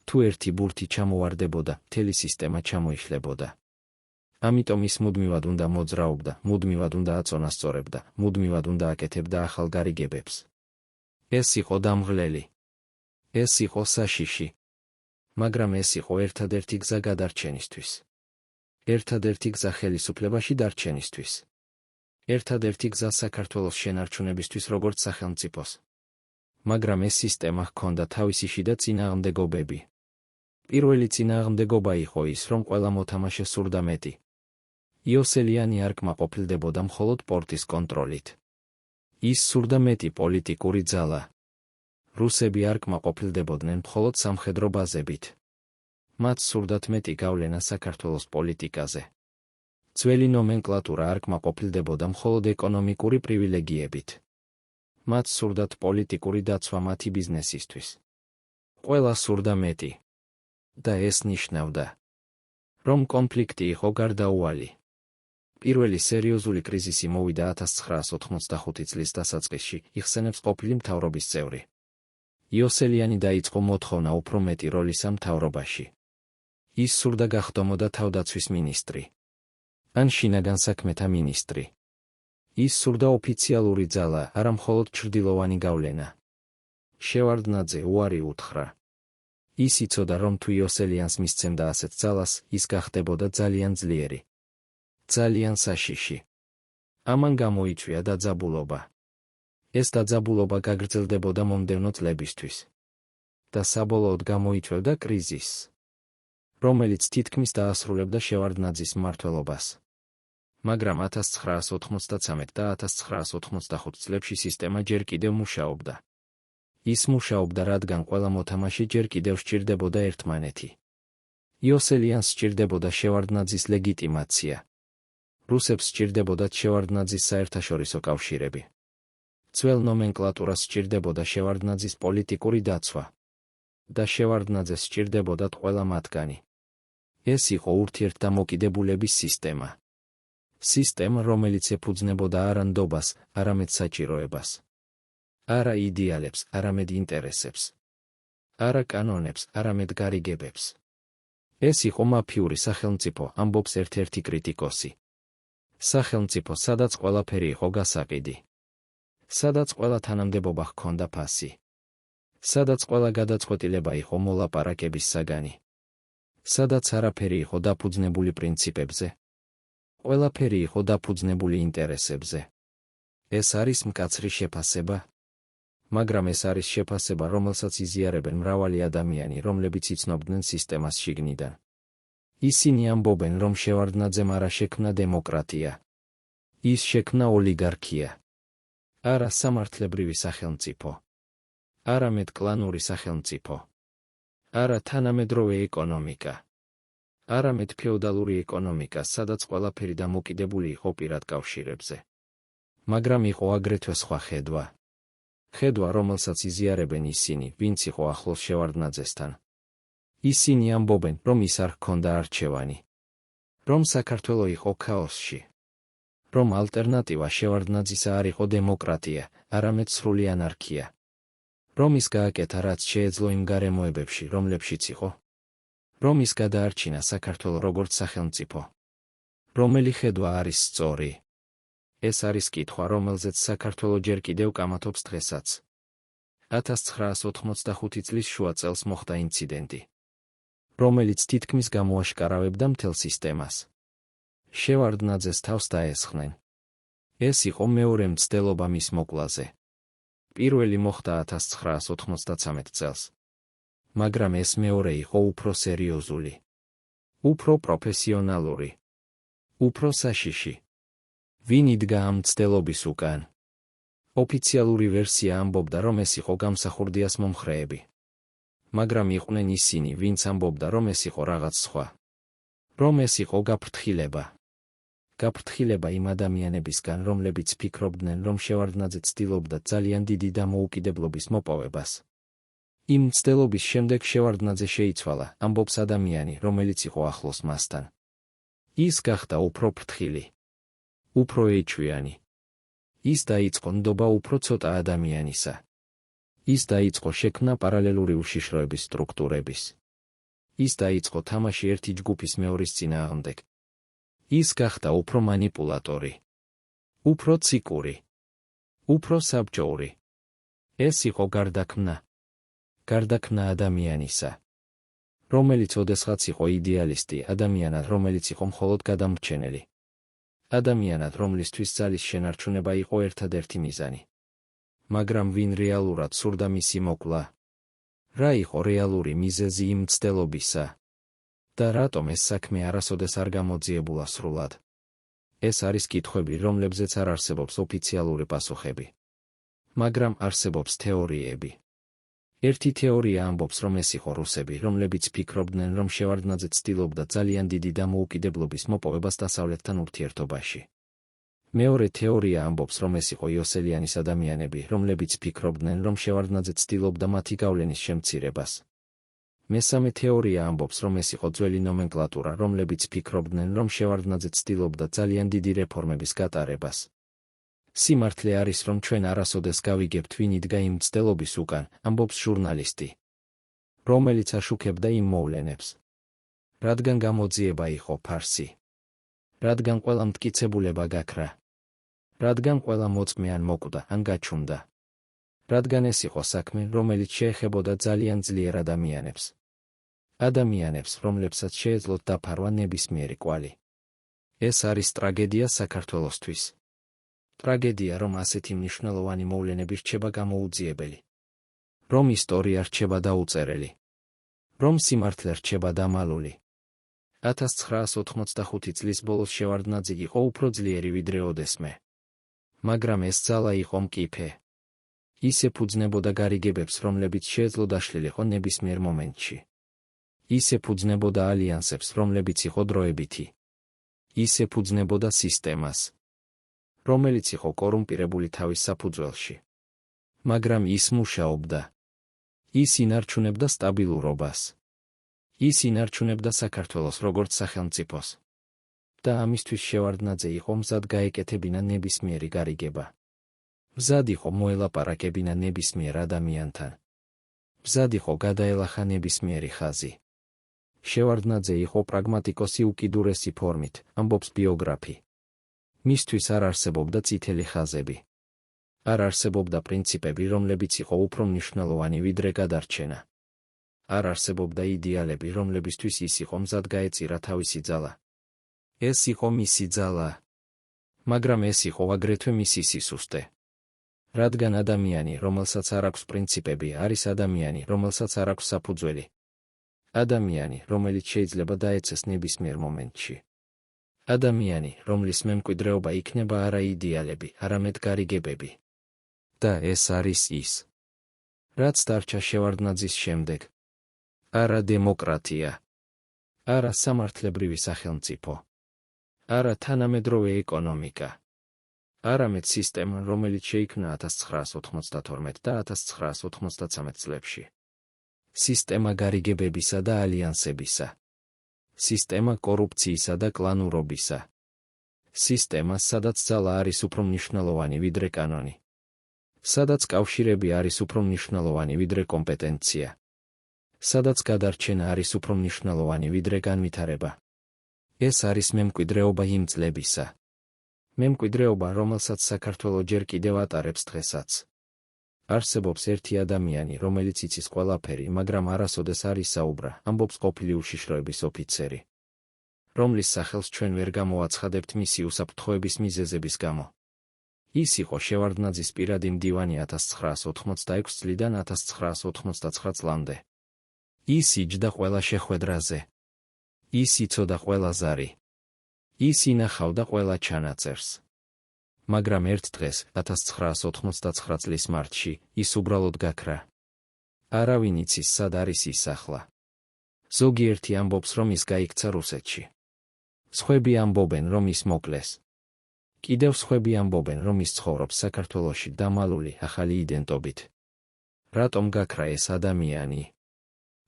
თუ ერთი ბურთი ჩამოვარდებოდა, მთელი სისტემა ჩამოიხლებოდა. ამიტომ ის მუდმივად უნდა მოძრაობდა, მუდმივად უნდა აწონასწორებდა, მუდმივად უნდა აკეთებდა ახალ გარიგებებს. ეს იყო დამღლელი. ეს იყო საშიში. მაგრამ ეს იყო ერთადერთი გზა გადარჩენისთვის. ერთადერთი გზა ხელისუფლებაში დარჩენისთვის. ერთადერთი გზა საქართველოს შენარჩუნებისთვის როგორც სახელმწიფოს. მაგრამ ეს სისტემა ჰქონდა თავისი შიდა წინააღმდეგობები. პირველი წინააღმდეგობა იყო ის, რომ ყველა მოთამაშე სურდა მეტი. იოსელიანი არ კმაყოფილდებოდა მხოლოდ პორტის კონტროლით. ის სურდა მეტი პოლიტიკური ძალა. რუსები არ კმაყოფილდებოდნენ მხოლოდ სამხედრო ბაზებით. მათ სურდათ მეტი გავლენა საქართველოს პოლიტიკაზე. ძველი ნომენკლატურა არ კმაყოფილდებოდა მხოლოდ ეკონომიკური პრივილეგიებით. მათ სურდათ პოლიტიკური დაცვა მათი ბიზნესისთვის. ყველა სურდა მეტი. და ეს ნიშნავდა, რომ კონფლიქტი იყო გარდაუვალი. პირველი სერიოზული კრიზისი მოვიდა 1985 წლის დასაწყისში, იხსენებს ყოფილი მთავრობის წევრი. იოსელიანი დაიწყო მოთხოვნა უფრო მეტი როლის ამ მთავრობაში. ის სურდა გახდომოდა თავდაცვის მინისტრი. ან შინაგან საქმეთა მინისტრი. ის სურდა ოფიციალური ძალა, არა მხოლოდ ჩრდილოვანი გავლენა. შევარდნაძე უარი უთხრა. ის იცოდა, რომ თუ იოსელიანს მისცემდა ასეთ ძალას, ის გახდებოდა ძალიან ძლიერი. ძალიან საშიში. ამან გამოიწვია დაძაბულობა. ეს დაძაბულობა გაგრძელდებოდა მომდევნო წლებისთვის. და საბოლოოდ გამოიწვევდა კრიზისს, რომელიც თითქმის დაასრულებდა შევარდნაძის მმართველობას. მაგრამ 1993 და 1995 წლებში სისტემა ჯერ კიდევ მუშაობდა. ის მუშაობდა, რადგან ყველა მოთამაშე ჯერ კიდევ სჭირდებოდა ერთმანეთი. იოსელიანს სჭირდებოდა შევარდნაძის ლეგიტიმაცია. რუსებს სჭირდებოდათ შევარდნაძის საერთაშორისო კავშირები. ძველ ნომენკლატურას სჭირდებოდა შევარდნაძის პოლიტიკური დაცვა. და შევარდნაძეს სჭირდებოდათ ყველა მათგანი. ეს იყო ურთიერთდამოკიდებულების სისტემა. სისტემა, რომელიც ეფუძნებოდა არა ნდობას, არამედ საჭიროებას. არა იდეალებს, არამედ ინტერესებს. არა კანონებს, არამედ გარიგებებს. ეს იყო მაფიური სახელმწიფო, ამბობს ერთ-ერთი კრიტიკოსი. სახელმწიფო, სადაც ყველაფერი იყო გასაყიდი. სადაც ყველა თანამდებობა ჰქონდა ფასი. სადაც ყველა გადაწყვეტილება იყო მოლაპარაკების საგანი. სადაც არაფერი იყო დაფუძნებული პრინციპებზე. ყველაფერი იყო დაფუძნებული ინტერესებზე. ეს არის მკაცრი შეფასება. მაგრამ ეს არის შეფასება, რომელსაც იზიარებენ მრავალი ადამიანი, რომლებიც იცნობდნენ სისტემას შიგნიდან. ისინი ამბობენ, რომ შევარდნაძემ არა შექმნა დემოკრატია. ის შექმნა ოლიგარქია. არა სამართლებრივი სახელმწიფო. არამედ კლანური სახელმწიფო. არა თანამედროვე ეკონომიკა. არამედ ფეოდალური ეკონომიკა, სადაც ყველაფერი დამოკიდებული იყო პირად კავშირებზე. მაგრამ იყო აგრეთვე სხვა ხედვა. ხედვა, რომელსაც იზიარებენ ისინი, ვინც იყო ახლოს შევარდნაძესთან. ისინი ამბობენ, რომ ის არ ჰქონდა არჩევანი. რომ საქართველო იყო ქაოსში. რომ ალტერნატივა შევარდნაძისა არ იყო დემოკრატია, არამედ სრული ანარქია. რომ ის გააკეთა რაც შეეძლო იმ გარემოებებში, რომლებშიც იყო. რომ ის გადაარჩინა საქართველო როგორც სახელმწიფო. რომელი ხედვა არის სწორი? ეს არის კითხვა, რომელზეც საქართველო ჯერ კიდევ კამათობს დღესაც. 1985 წლის შუა წელს მოხდა ინციდენტი, რომელიც თითქმის გამოაშკარავებდა მთელ სისტემას. შევარდნაძეს თავს დაესხნენ. ეს იყო მეორე მცდელობა მის მოკლაზე. პირველი მოხდა 1993 წელს. მაგრამ ეს მეორე იყო უფრო სერიოზული. უფრო პროფესიონალური. უფრო საშიში. ვინ იდგა ამ მცდელობის უკან? ოფიციალური ვერსია ამბობდა, რომ ეს იყო გამსახურდიას მომხრეები. მაგრამ იყვნენ ისინი, ვინც ამბობდა, რომ ეს იყო რაღაც სხვა. რომ ეს იყო გაფრთხილება. გაფრთხილება იმ ადამიანებისგან, რომლებიც ფიქრობდნენ, რომ შევარდნაძე ცდილობდა ძალიან დიდი დამოუკიდებლობის მოპოვებას. იმ მცდელობის შემდეგ შევარდნაძე შეიცვალა, ამბობს ადამიანი, რომელიც იყო ახლოს მასთან. ის გახდა უფრო ფრთხილი. უფრო ეჭვიანი. ის დაიწყო ნდობა უფრო ცოტა ადამიანისა. ის დაიწყო შექმნა პარალელური უშიშროების სტრუქტურების. ის დაიწყო თამაში ერთი ჯგუფის მეორის წინააღმდეგ. ის გახდა უფრო მანიპულატორი. უფრო ციკური. უფრო საბჭოური. ეს იყო გარდაქმნა. გარდაქმნა ადამიანისა, რომელიც ოდესღაც იყო იდეალისტი, ადამიანად, რომელიც იყო მხოლოდ გადამრჩენელი. ადამიანად, რომლისთვის ძალის შენარჩუნება იყო ერთადერთი მიზანი. მაგრამ ვინ რეალურად სურდა მისი მოკლა? რა იყო რეალური მიზეზი იმ მცდელობისა? და რატომ ეს საქმე არასოდეს არ გამოძიებულა სრულად? ეს არის კითხვები, რომლებზეც არ არსებობს ოფიციალური პასუხები. მაგრამ არსებობს თეორიები. ერთი თეორია ამბობს, რომ ეს იყო რუსები, რომლებიც ფიქრობდნენ, რომ შევარდნაძე ცდილობდა ძალიან დიდი დამოუკიდებლობის მოპოვებას დასავლეთთან ურთიერთობაში. მეორე თეორია ამბობს, რომ ეს იყო იოსელიანის ადამიანები, რომლებიც ფიქრობდნენ, რომ შევარდნაძე ცდილობდა მათი გავლენის შემცირებას. მესამე თეორია ამბობს, რომ ეს იყო ძველი ნომენკლატურა, რომლებიც ფიქრობდნენ, რომ შევარდნაძე ცდილობდა ძალიან დიდი რეფორმების გატარებას. სიმართლე არის, რომ ჩვენ არასოდეს გავიგებთ, ვინ იდგა იმ მცდელობის უკან, ამბობს ჟურნალისტი, რომელიც აშუქებდა იმ მოვლენებს. რადგან გამოძიება იყო ფარსი. რადგან ყველა მტკიცებულება გაქრა. რადგან ყველა მოწმე ან მოკვდა, ან გაჩუმდა. რადგან ეს იყო საქმე, რომელიც შეეხებოდა ძალიან ძლიერ ადამიანებს. ადამიანებს, რომლებსაც შეეძლოთ დაფარვა ნებისმიერი კვალი. ეს არის ტრაგედია საქართველოსთვის. ტრაგედია, რომ ასეთი მნიშვნელოვანი მოვლენები რჩება გამოუძიებელი. რომ ისტორია რჩება დაუწერელი. რომ სიმართლე რჩება დამალული. 1985 წლის ბოლოს შევარდნაძე იყო უფრო ძლიერი ვიდრე ოდესმე. მაგრამ ეს ძალა იყო მკიფე. ის ეფუძნებოდა გარიგებებს, რომლებიც შეეძლო დაშლილიყო ნებისმიერ მომენტში. ის ეფუძნებოდა ალიანსებს, რომლებიც იყო დროებითი. ის ეფუძნებოდა სისტემას, რომელიც იყო კორუმპირებული თავის საფუძველში. მაგრამ ის მუშაობდა. ის ინარჩუნებდა სტაბილურობას. ის ინარჩუნებდა საქართველოს როგორც სახელმწიფოს. და ამისთვის შევარდნაძე იყო მზად გაეკეთებინა ნებისმიერი გარიგება. მზად იყო მოელაპარაკებინა ნებისმიერ ადამიანთან. მზად იყო გადაელახა ნებისმიერი ხაზი. შევარდნაძე იყო პრაგმატიკოსი უკიდურესი ფორმით, ამბობს ბიოგრაფი. მისთვის არ არსებობდა წითელი ხაზები. არ არსებობდა პრინციპები, რომლებიც იყო უფრო მნიშვნელოვანი ვიდრე გადარჩენა. არ არსებობდა იდეალები, რომლებისთვის ის იყო მზად გაეწირა თავისი ძალა. ეს იყო მისი ძალა. მაგრამ ეს იყო აგრეთვე მისი სისუსტე. რადგან ადამიანი, რომელსაც არ აქვს პრინციპები, არის ადამიანი, რომელსაც არ აქვს საფუძველი. ადამიანი, რომელიც შეიძლება დაეცეს ნებისმიერ მომენტში. ადამიანი, რომლის მემკვიდრეობა იქნება არა იდეალები, არამედ გარიგებები. და ეს არის ის, რაც დარჩა შევარდნაძის შემდეგ. არა დემოკრატია, არა სამართლებრივი სახელმწიფო, არა თანამედროვე ეკონომიკა, არამედ სისტემა, რომელიც შეიქმნა 1992 და 1993 წლებში. სისტემა გარიგებებისა და ალიანსებისა. სისტემა კორუფციისა და კლანურობისა. სისტემა, სადაც ძალა არის უფრო მნიშვნელოვანი ვიდრე კანონი. სადაც კავშირები არის უფრო მნიშვნელოვანი ვიდრე კომპეტენცია. სადაც გადარჩენა არის უფრო მნიშვნელოვანი ვიდრე განვითარება. ეს არის მემკვიდრეობა იმ წლებისა. მემკვიდრეობა, რომელსაც საქართველო ჯერ კიდევ ატარებს დღესაც. არსებობს ერთი ადამიანი, რომელიც იცის ყველაფერი, მაგრამ არასოდეს არ ისაუბრა, ამბობს ყოფილი უშიშროების ოფიცერი, რომლის სახელს ჩვენ ვერ გამოვაცხადებთ მისი უსაფრთხოების მიზეზების გამო. ის იყო შევარდნაძის პირადი მდივანი 1986 წლიდან 1989 წლამდე. ის იჯდა ყველა შეხვედრაზე. ის იცოდა ყველა ზარი. ის ინახავდა ყველა ჩანაწერს. მაგრამ ერთ დღეს, 1989 წლის მარტში, ის უბრალოდ გაქრა. არავინ იცის, სად არის ის ახლა. ზოგიერთი ამბობს, რომ ის გაიქცა რუსეთში. სხვები ამბობენ, რომ ის მოკლეს. კიდევ სხვები ამბობენ, რომ ის ცხოვრობს საქართველოში დამალული ახალი იდენტობით. რატომ გაქრა ეს ადამიანი?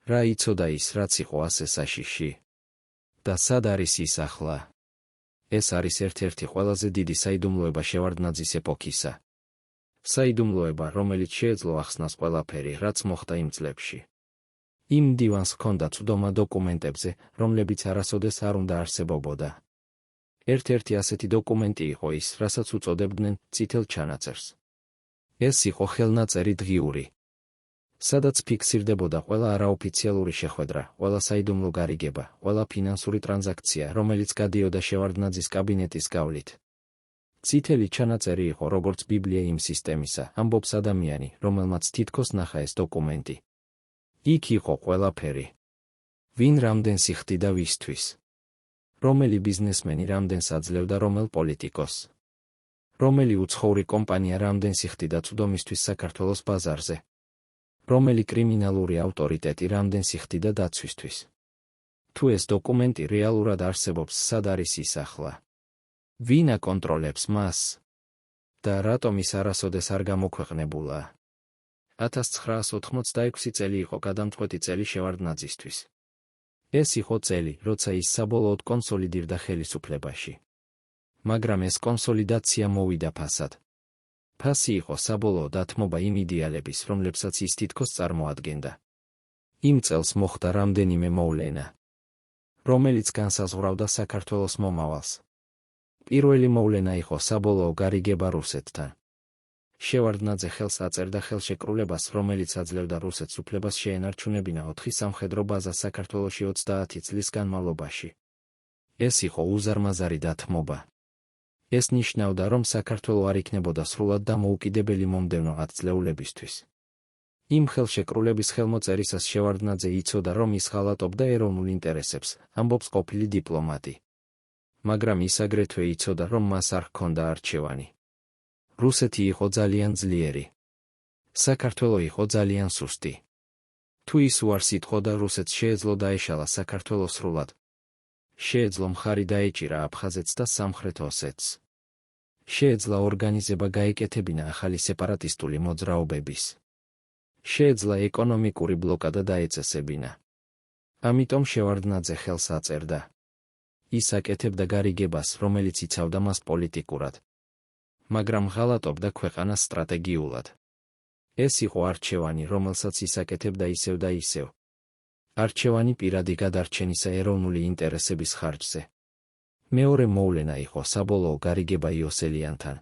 რა იცოდა ის, რაც იყო ასე საშიში? და სად არის ის ახლა? ეს არის ერთ-ერთი ყველაზე დიდი საიდუმლოება შევარდნაძის ეპოქისა. საიდუმლოება, რომელიც შეეძლო ახსნას ყველაფერი, რაც მოხდა იმ წლებში. იმ მდივანს ჰქონდა წვდომა დოკუმენტებზე, რომლებიც არასოდეს არ უნდა არსებობოდა. ერთ-ერთი ასეთი დოკუმენტი იყო ის, რასაც უწოდებდნენ წითელ ჩანაწერს. ეს იყო ხელნაწერი დღიური, სადაც ფიქსირდებოდა ყველა არაოფიციალური შეხვედრა, ყველა საიდუმლო გარიგება, ყველა ფინანსური ტრანზაქცია, რომელიც გადიოდა შევარდნაძის კაბინეტის გავლით. წითელი ჩანაწერი იყო როგორც ბიბლია იმ სისტემისა, ამბობს ადამიანი, რომელმაც თითქოს ნახა ეს დოკუმენტი. იქ იყო ყველაფერი. ვინ რამდენს იხდიდა ვისთვის? რომელი ბიზნესმენი რამდენს აძლევდა რომელ პოლიტიკოსს? რომელი უცხოური კომპანია რამდენს იხდიდა წვდომისთვის საქართველოს ბაზარზე? რომელი კრიმინალური ავტორიტეტი რამდენს იხდიდა დაცვისთვის? თუ ეს დოკუმენტი რეალურად არსებობს, სად არის ის ახლა? ვინ აკონტროლებს მას? და რატომ ის არასოდეს არ გამოქვეყნებულა? 1986 წელი იყო გადამწყვეტი წელი შევარდნაძისთვის. ეს იყო წელი, როცა ის საბოლოოდ კონსოლიდირდა ხელისუფლებაში. მაგრამ ეს კონსოლიდაცია მოვიდა ფასად. ფასი იყო საბოლოო დათმობა იმ იდეალების, რომლებსაც ის თითქოს წარმოადგენდა. იმ წელს მოხდა რამდენიმე მოვლენა, რომელიც განსაზღვრავდა საქართველოს მომავალს. პირველი მოვლენა იყო საბოლოო გარიგება რუსეთთან. შევარდნაძე ხელს აწერდა ხელშეკრულებას, რომელიც აძლევდა რუსეთს უფლებას შეენარჩუნებინა 4 სამხედრო ბაზა საქართველოში 30 წლის განმავლობაში. ეს იყო უზარმაზარი დათმობა. ეს ნიშნავდა, რომ საქართველო არ იქნებოდა სრულად დამოუკიდებელი მომდევნო 10 წლეულებისთვის. იმ ხელშეკრულების ხელმოწერისას შევარდნაძე იცოდა, რომ ის ღალატობდა ეროვნულ ინტერესებს, ამბობს ყოფილი დიპლომატი. მაგრამ ის აგრეთვე იცოდა, რომ მას არ ჰქონდა არჩევანი. რუსეთი იყო ძალიან ძლიერი. საქართველო იყო ძალიან სუსტი. თუ ის უარს იტყოდა, რუსეთს შეეძლო დაეშალა საქართველო სრულად. შეეძლო მხარი დაეჭირა აფხაზეთს და სამხრეთ ოსეთს. შეეძლა ორგანიზება გაეკეთებინა ახალი სეპარატისტული მოძრაობების. შეეძლა ეკონომიკური ბლოკადა დაეწესებინა. ამიტომ შევარდნაძე ხელს აწერდა. ის აკეთებდა გარიგებას, რომელიც იცავდა მას პოლიტიკურად. მაგრამ ღალატობდა ქვეყანას სტრატეგიულად. ეს იყო არჩევანი, რომელსაც ის აკეთებდა ისევ და ისევ. არჩევანი პირადი გადარჩენისა ეროვნული ინტერესების ხარჯზე. მეორე მოვლენა იყო საბოლოო გარიგება იოსელიანთან.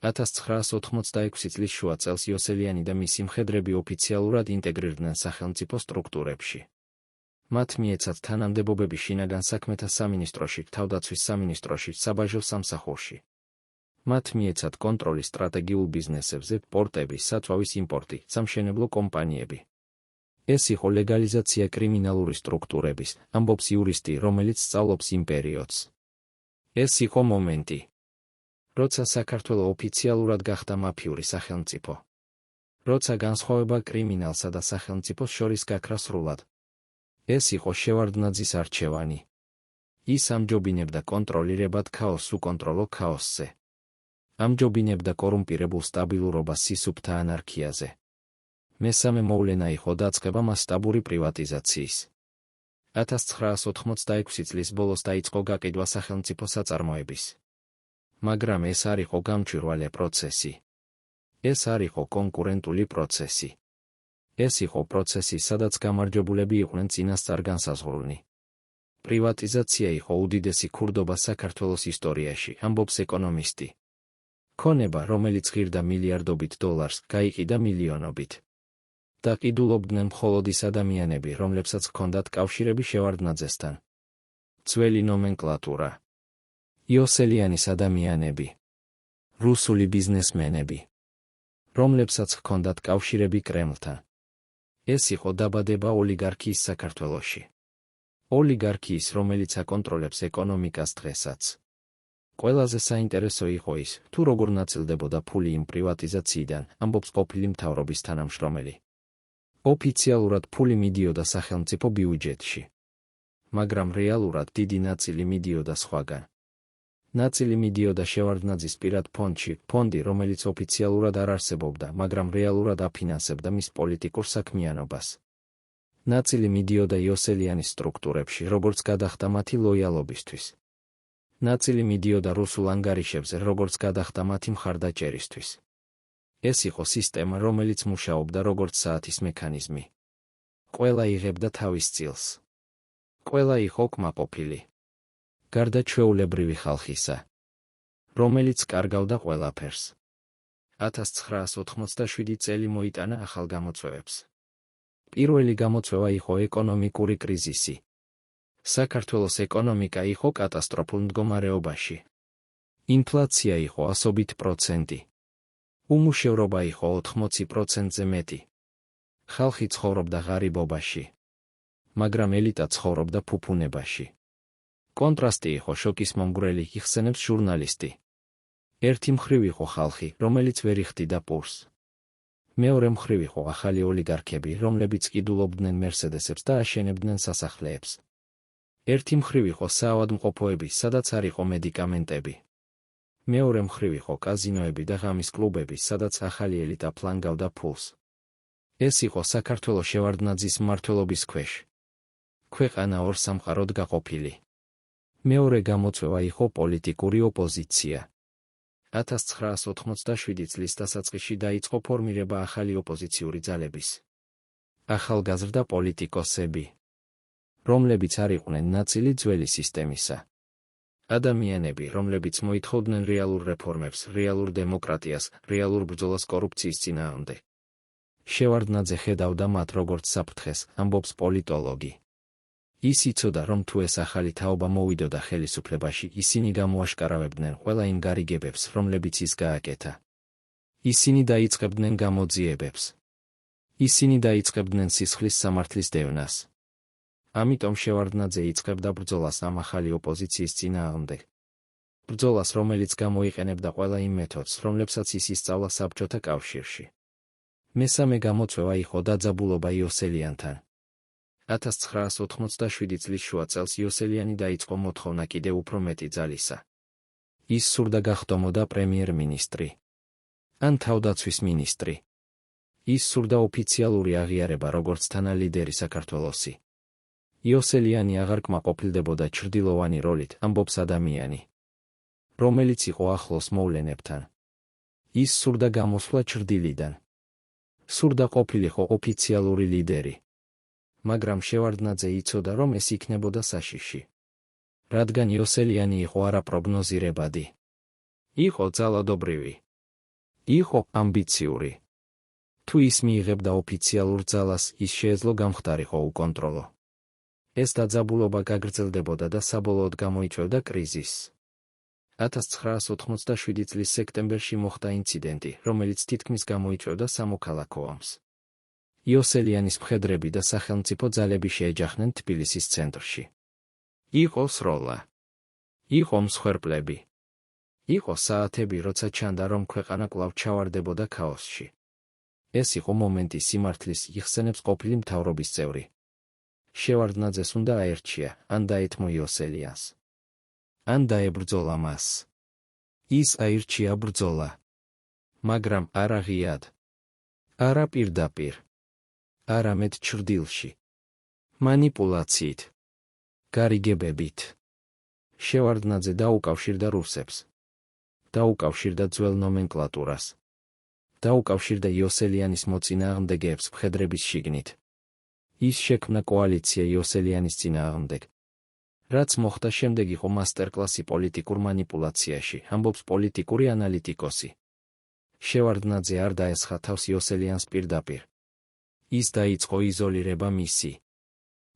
1986 წლის შუა წელს იოსელიანი და მისი მხედრები ოფიციალურად ინტეგრირდნენ სახელმწიფო სტრუქტურებში. მათ მიეცათ თანამდებობები შინაგან საქმეთა სამინისტროში, თავდაცვის სამინისტროში, საბაჟო სამსახურში. მათ მიეცათ კონტროლი სტრატეგიულ ბიზნესებზე, პორტები, საწვავის იმპორტი, სამშენებლო კომპანიები. ეს იყო ლეგალიზაცია კრიმინალური სტრუქტურების, ამბობს იურისტი, რომელიც სწავლობს იმ პერიოდს. ეს იყო მომენტი, როცა საქართველო ოფიციალურად გახდა მაფიური სახელმწიფო. როცა განსხვავება კრიმინალსა და სახელმწიფოს შორის გაქრა სრულად. ეს იყო შევარდნაძის არჩევანი. ის ამჯობინებდა კონტროლირებად ქაოსს უკონტროლო ქაოსზე. ამჯობინებდა კორუმპირებულ სტაბილურობას სისუფთა ანარქიაზე. მესამე მოვლენა იყო დაწყება მასშტაბური პრივატიზაციის. 1986 წლის ბოლოს დაიწყო გაყიდვა სახელმწიფო საწარმოების. მაგრამ ეს არ იყო გამჭვირვალე პროცესი. ეს არ იყო კონკურენტული პროცესი. ეს იყო პროცესი, სადაც გამარჯვებულები იყვნენ წინასწარ განსაზღვრული. პრივატიზაცია იყო უდიდესი ქურდობა საქართველოს ისტორიაში, ამბობს ეკონომისტი. ქონება, რომელიც ღირდა მილიარდობით დოლარს, გაიყიდა მილიონობით. დაყიდულობდნენ მხოლოდ ის ადამიანები, რომლებსაც ჰქონდათ კავშირები შევარდნაძესთან. ძველი ნომენკლატურა. იოსელიანის ადამიანები. რუსული ბიზნესმენები. რომლებსაც ჰქონდათ კავშირები კრემლთან. ეს იყო დაბადება ოლიგარქიის საქართველოში. ოლიგარქიის, რომელიც აკონტროლებს ეკონომიკას დღესაც. ყველაზე საინტერესო იყო ის, თუ როგორ ნაწილდებოდა ფული იმ პრივატიზაციიდან, ამბობს ყოფილი მთავრობის თანამშრომელი. ოფიციალურად ფული მიდიოდა სახელმწიფო ბიუჯეტში. მაგრამ რეალურად დიდი ნაწილი მიდიოდა სხვაგან. ნაწილი მიდიოდა შევარდნაძის პირად ფონდში, ფონდი, რომელიც ოფიციალურად არ არსებობდა, მაგრამ რეალურად აფინანსებდა მის პოლიტიკურ საქმიანობას. ნაწილი მიდიოდა იოსელიანის სტრუქტურებში, როგორც გადახდა მათი ლოიალობისთვის. ნაწილი მიდიოდა რუსულ ანგარიშებზე, როგორც გადახდა მათი მხარდაჭერისთვის. ეს იყო სისტემა, რომელიც მუშაობდა როგორც საათის მექანიზმი. ყველა იღებდა თავის წილს. ყველა იყო კმაყოფილი. გარდა ჩვეულებრივი ხალხისა, რომელიც კარგავდა ყველაფერს. 1987 წელი მოიტანა ახალ გამოწვევებს. პირველი გამოწვევა იყო ეკონომიკური კრიზისი. საქართველოს ეკონომიკა იყო კატასტროფულ მდგომარეობაში. ინფლაცია იყო 100%. უმუშევრობა იყო 80%-ზე მეტი. ხალხი ცხოვრობდა ღარიბობაში. მაგრამ ელიტა ცხოვრობდა ფუფუნებაში. კონტრასტი იყო შოკის მომგვრელი, იხსენებს ჟურნალისტი. ერთი მხრივ იყო ხალხი, რომელიც ვერ იხდიდა პურს. მეორე მხრივ იყო ახალი ოლიგარქები, რომლებიც ყიდულობდნენ მერსედესებს და აშენებდნენ სასახლეებს. ერთი მხრივ იყო საავადმყოფოები, სადაც არ იყო მედიკამენტები. მეორე მხრივ იყო კაზინოები და ღამის კლუბები, სადაც ახალი ელიტა ფლანგავდა ფულს. ეს იყო საქართველოს შევარდნაძის მმართველობის ქვეშ. ქვეყანა ორ სამყაროდ გაყოფილი. მეორე გამოწვევა იყო პოლიტიკური ოპოზიცია. 1987 წლის დასაწყისში დაიწყო ფორმირება ახალი ოპოზიციური ძალების. ახალგაზრდა პოლიტიკოსები, რომლებიც არ იყვნენ ნაწილი ძველი სისტემისა. ადამიანები, რომლებიც მოითხოვდნენ რეალურ რეფორმებს, რეალურ დემოკრატიას, რეალურ ბრძოლას კორუფციის წინააღმდეგ. შევარდნაძე ხედავდა მათ როგორც საფრთხეს, ამბობს პოლიტოლოგი. ის იცოდა, რომ თუ ეს ახალი თაობა მოვიდოდა ხელისუფლებაში, ისინი გამოაშკარავებდნენ ყველა იმ გარიგებებს, რომლებიც ის გააკეთა. ისინი დაიწყებდნენ გამოძიებებს. ისინი დაიწყებდნენ სისხლის სამართლის დევნას. ამიტომ შევარდნაძე იწყებდა ბრძოლას ამ ახალი ოპოზიციის წინააღმდეგ. ბრძოლას, რომელიც გამოიყენებდა ყველა იმ მეთოდს, რომლებსაც ის ისწავლა საბჭოთა კავშირში. მესამე გამოწვევა იყო დაძაბულობა იოსელიანთან. 1987 წლის შუა წელს იოსელიანი დაიწყო მოთხოვნა კიდევ უფრო მეტი ძალისა. ის სურდა გახდომოდა პრემიერ-მინისტრი. ან თავდაცვის მინისტრი. ის სურდა ოფიციალური აღიარება როგორც თანალიდერი საქართველოსი. იოსელიანი აღარ კმაყოფილდებოდა ჩრდილოვანი როლით, ამბობს ადამიანი, რომელიც იყო ახლოს მოვლენებთან. ის სურდა გამოსვლა ჩრდილიდან. სურდა ყოფილიყო ოფიციალური ლიდერი. მაგრამ შევარდნაძე იცოდა, რომ ეს იქნებოდა საშიში. რადგან იოსელიანი იყო არაპროგნოზირებადი. იყო ძალადობრივი. იყო ამბიციური. თუ ის მიიღებდა ოფიციალურ ძალას, ის შეეძლო გამხდარიყო უკონტროლო. ეს დაძაბულობა გაგრძელდებოდა და საბოლოოდ გამოიწვევდა კრიზისს. 1987 წლის სექტემბერში მოხდა ინციდენტი, რომელიც თითქმის გამოიწვევდა სამოქალაქო ომს. იოსელიანის მხედრები და სახელმწიფო ძალები შეეჯახნენ თბილისის ცენტრში. იყო სროლა. იყო მსხვერპლები. იყო საათები, როცა ჩანდა, რომ ქვეყანა კვლავ ჩავარდებოდა ქაოსში. ეს იყო მომენტი სიმართლის იხსენებს ყოფილი მთავრობის წევრი. შევარდნაძეს უნდა აერჩია, ან დაეთმო იოსელიანს. ან დაებრძოლა მას. ის აირჩია ბრძოლა. მაგრამ არა ღიად. არა პირდაპირ. არამედ ჩრდილში. მანიპულაციით. გარიგებებით. შევარდნაძე დაუკავშირდა რუსებს. დაუკავშირდა ძველ ნომენკლატურას. დაუკავშირდა იოსელიანის მოწინააღმდეგეებს მხედრების შიგნით. ის შექმნა კოალიცია იოსელიანის წინააღმდეგ. რაც მოხდა შემდეგ იყო მასტერკლასი პოლიტიკურ მანიპულაციაში, ამბობს პოლიტიკური ანალიტიკოსი. შევარდნაძე არ დაესხა თავს იოსელიანს პირდაპირ. ის დაიწყო იზოლირება მისი.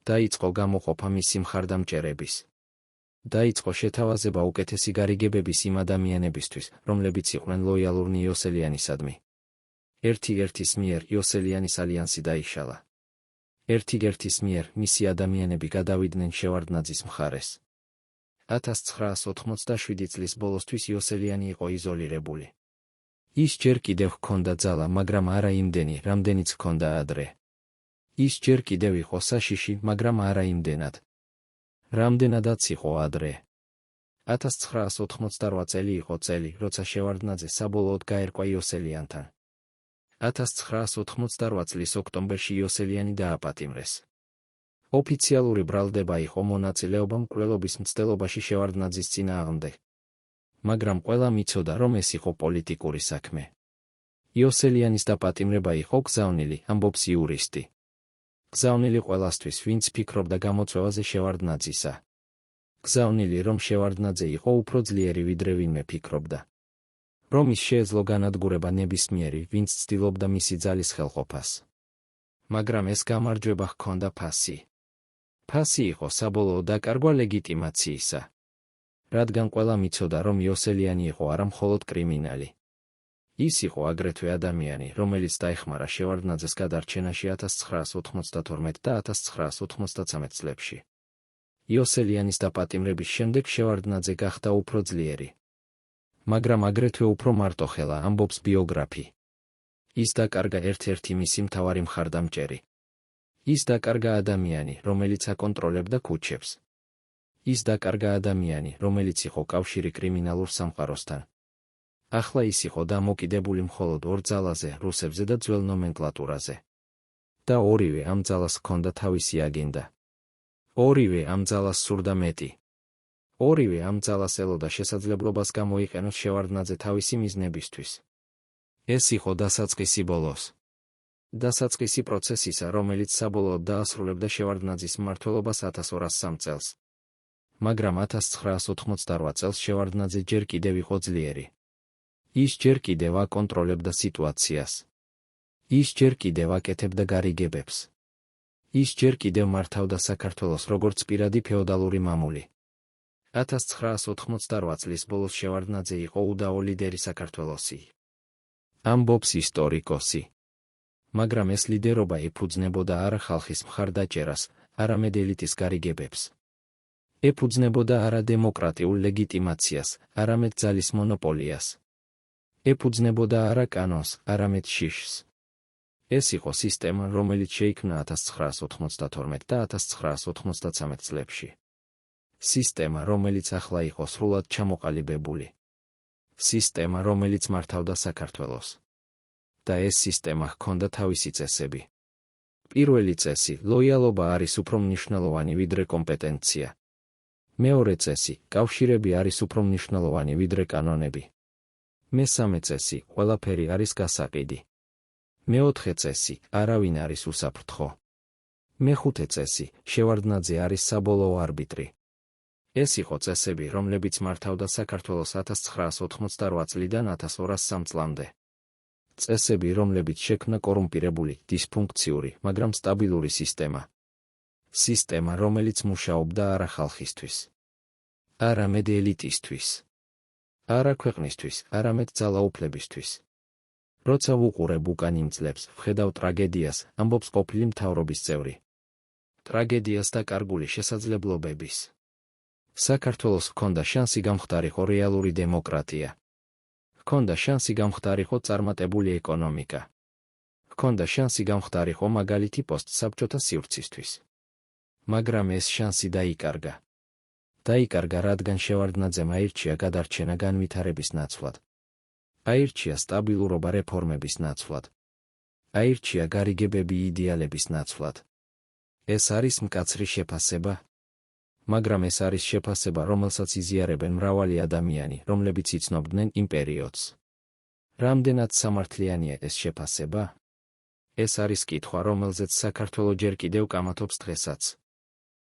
დაიწყო გამოყოფა მისი მხარდამჭერების. დაიწყო შეთავაზება უკეთესი გარიგებების იმ ადამიანებისთვის, რომლებიც იყვნენ ლოიალურნი იოსელიანისადმი. ერთი-ერთის მიერ იოსელიანის ალიანსი დაიშალა. ერთი-ერთის მიერ მისი ადამიანები გადავიდნენ შევარდნაძის მხარეს. 1987 წლის ბოლოსთვის იოსელიანი იყო იზოლირებული. ის ჯერ კიდევ ჰქონდა ძალა, მაგრამ არა იმდენი, რამდენიც ჰქონდა ადრე. ის ჯერ კიდევ იყო საშიში, მაგრამ არა იმდენად. რამდენადაც იყო ადრე. 1988 წელი იყო წელი, როცა შევარდნაძე საბოლოოდ გაერკვა იოსელიანთან. 1988 წლის ოქტომბერში იოსელიანი დააპატიმრეს. ოფიციალური ბრალდება იყო მონაწილეობა მკვლელობის მცდელობაში შევარდნაძის წინააღმდეგ. მაგრამ ყველამ იცოდა, რომ ეს იყო პოლიტიკური საქმე. იოსელიანის დაპატიმრება იყო გზავნილი, ამბობს იურისტი. გზავნილი ყველასთვის, ვინც ფიქრობდა გამოწვევაზე შევარდნაძისა. გზავნილი, რომ შევარდნაძე იყო უფრო ძლიერი, ვიდრე ვინმე ფიქრობდა. რომ ის შეეძლო განადგურება ნებისმიერი, ვინც ცდილობდა მისი ძალის ხელყოფას. მაგრამ ეს გამარჯვება ჰქონდა ფასი. ფასი იყო საბოლოო დაკარგვა ლეგიტიმაციისა. რადგან ყველამ იცოდა, რომ იოსელიანი იყო არა მხოლოდ კრიმინალი. ის იყო აგრეთვე ადამიანი, რომელიც დაეხმარა შევარდნაძეს გადარჩენაში 1992 და 1993 წლებში. იოსელიანის დაპატიმრების შემდეგ შევარდნაძე გახდა უფრო ძლიერი. მაგრამ აგრეთვე უფრო მარტოხელა, ამბობს ბიოგრაფი. ის დაკარგა ერთ-ერთი მისი მთავარი მხარდამჭერი. ის დაკარგა ადამიანი, რომელიც აკონტროლებდა ქუჩებს. ის დაკარგა ადამიანი, რომელიც იყო კავშირი კრიმინალურ სამყაროსთან. ახლა ის იყო დამოკიდებული მხოლოდ ორ ძალაზე, რუსებზე და ძველ ნომენკლატურაზე. და ორივე ამ ძალას ჰქონდა თავისი აგენდა. ორივე ამ ძალას სურდა მეტი. ორივე ამ ძალას ელოდა შესაძლებლობას გამოიყენოს შევარდნაძე თავისი მიზნებისთვის. ეს იყო დასაწყისი ბოლოს. დასაწყისი პროცესისა, რომელიც საბოლოოდ დაასრულებდა შევარდნაძის მმართველობას 1203 წელს. მაგრამ 1988 წელს შევარდნაძე ჯერ კიდევ იყო ძლიერი. ის ჯერ კიდევ აკონტროლებდა სიტუაციას. ის ჯერ კიდევ აკეთებდა გარიგებებს. ის ჯერ კიდევ მართავდა საქართველოს როგორც პირადი ფეოდალური მამული. 1988 წლის ბოლოს შევარდნაძე იყო უდავო ლიდერი საქართველოსი. ამბობს ისტორიკოსი. მაგრამ ეს ლიდერობა ეფუძნებოდა არა ხალხის მხარდაჭერას, არამედ ელიტის გარიგებებს. ეფუძნებოდა არა დემოკრატიულ ლეგიტიმაციას, არამედ ძალის მონოპოლიას. ეფუძნებოდა არა კანონს, არამედ შიშს. ეს იყო სისტემა, რომელიც შეიქმნა 1992 და 1993 წლებში. სისტემა, რომელიც ახლა იყო სრულად ჩამოყალიბებული. სისტემა, რომელიც მართავდა საქართველოს. და ეს სისტემა ჰქონდა თავისი წესები. პირველი წესი, ლოიალობა არის უფრო მნიშვნელოვანი ვიდრე კომპეტენცია. მეორე წესი, კავშირები არის უფრო მნიშვნელოვანი ვიდრე კანონები. მესამე წესი, ყველაფერი არის გასაყიდი. მეოთხე წესი, არავინ არის უსაფრთხო. მეხუთე წესი, შევარდნაძე არის საბოლოო არბიტრი. ეს იყო წესები, რომლებიც მართავდა საქართველოს 1988 წლიდან 1203 წლამდე. წესები, რომლებიც შექმნა კორუმპირებული, დისფუნქციური, მაგრამ სტაბილური სისტემა. სისტემა, რომელიც მუშაობდა არა ხალხისთვის, არამედ ელიტისთვის, არა ქვეყნისთვის, არამედ ძალაუფლებისთვის. როცა ვუყურებ უკან იმ წლებს, ვხედავ ტრაგედიას, ამბობს ყოფილი მთავრობის წევრი. ტრაგედიას და კარგული შესაძლებლობების. საქართველოს ჰქონდა შანსი გამხდარიყო რეალური დემოკრატია. ჰქონდა შანსი გამხდარიყო წარმატებული ეკონომიკა. ჰქონდა შანსი გამხდარიყო მაგალითი პოსტსაბჭოთა სივრცისთვის. მაგრამ ეს შანსი დაიკარგა. დაიკარგა, რადგან შევარდნაძემ აირჩია გადარჩენა განვითარების ნაცვლად. აირჩია სტაბილურობა რეფორმების ნაცვლად. აირჩია გარიგებები იდეალების ნაცვლად. ეს არის მკაცრი შეფასება, მაგრამ ეს არის შეფასება, რომელსაც იზიარებენ მრავალი ადამიანი, რომლებიც იცნობდნენ იმ პერიოდს. რამდენად სამართლიანია ეს შეფასება? ეს არის კითხვა, რომელზეც საქართველო ჯერ კიდევ კამათობს დღესაც.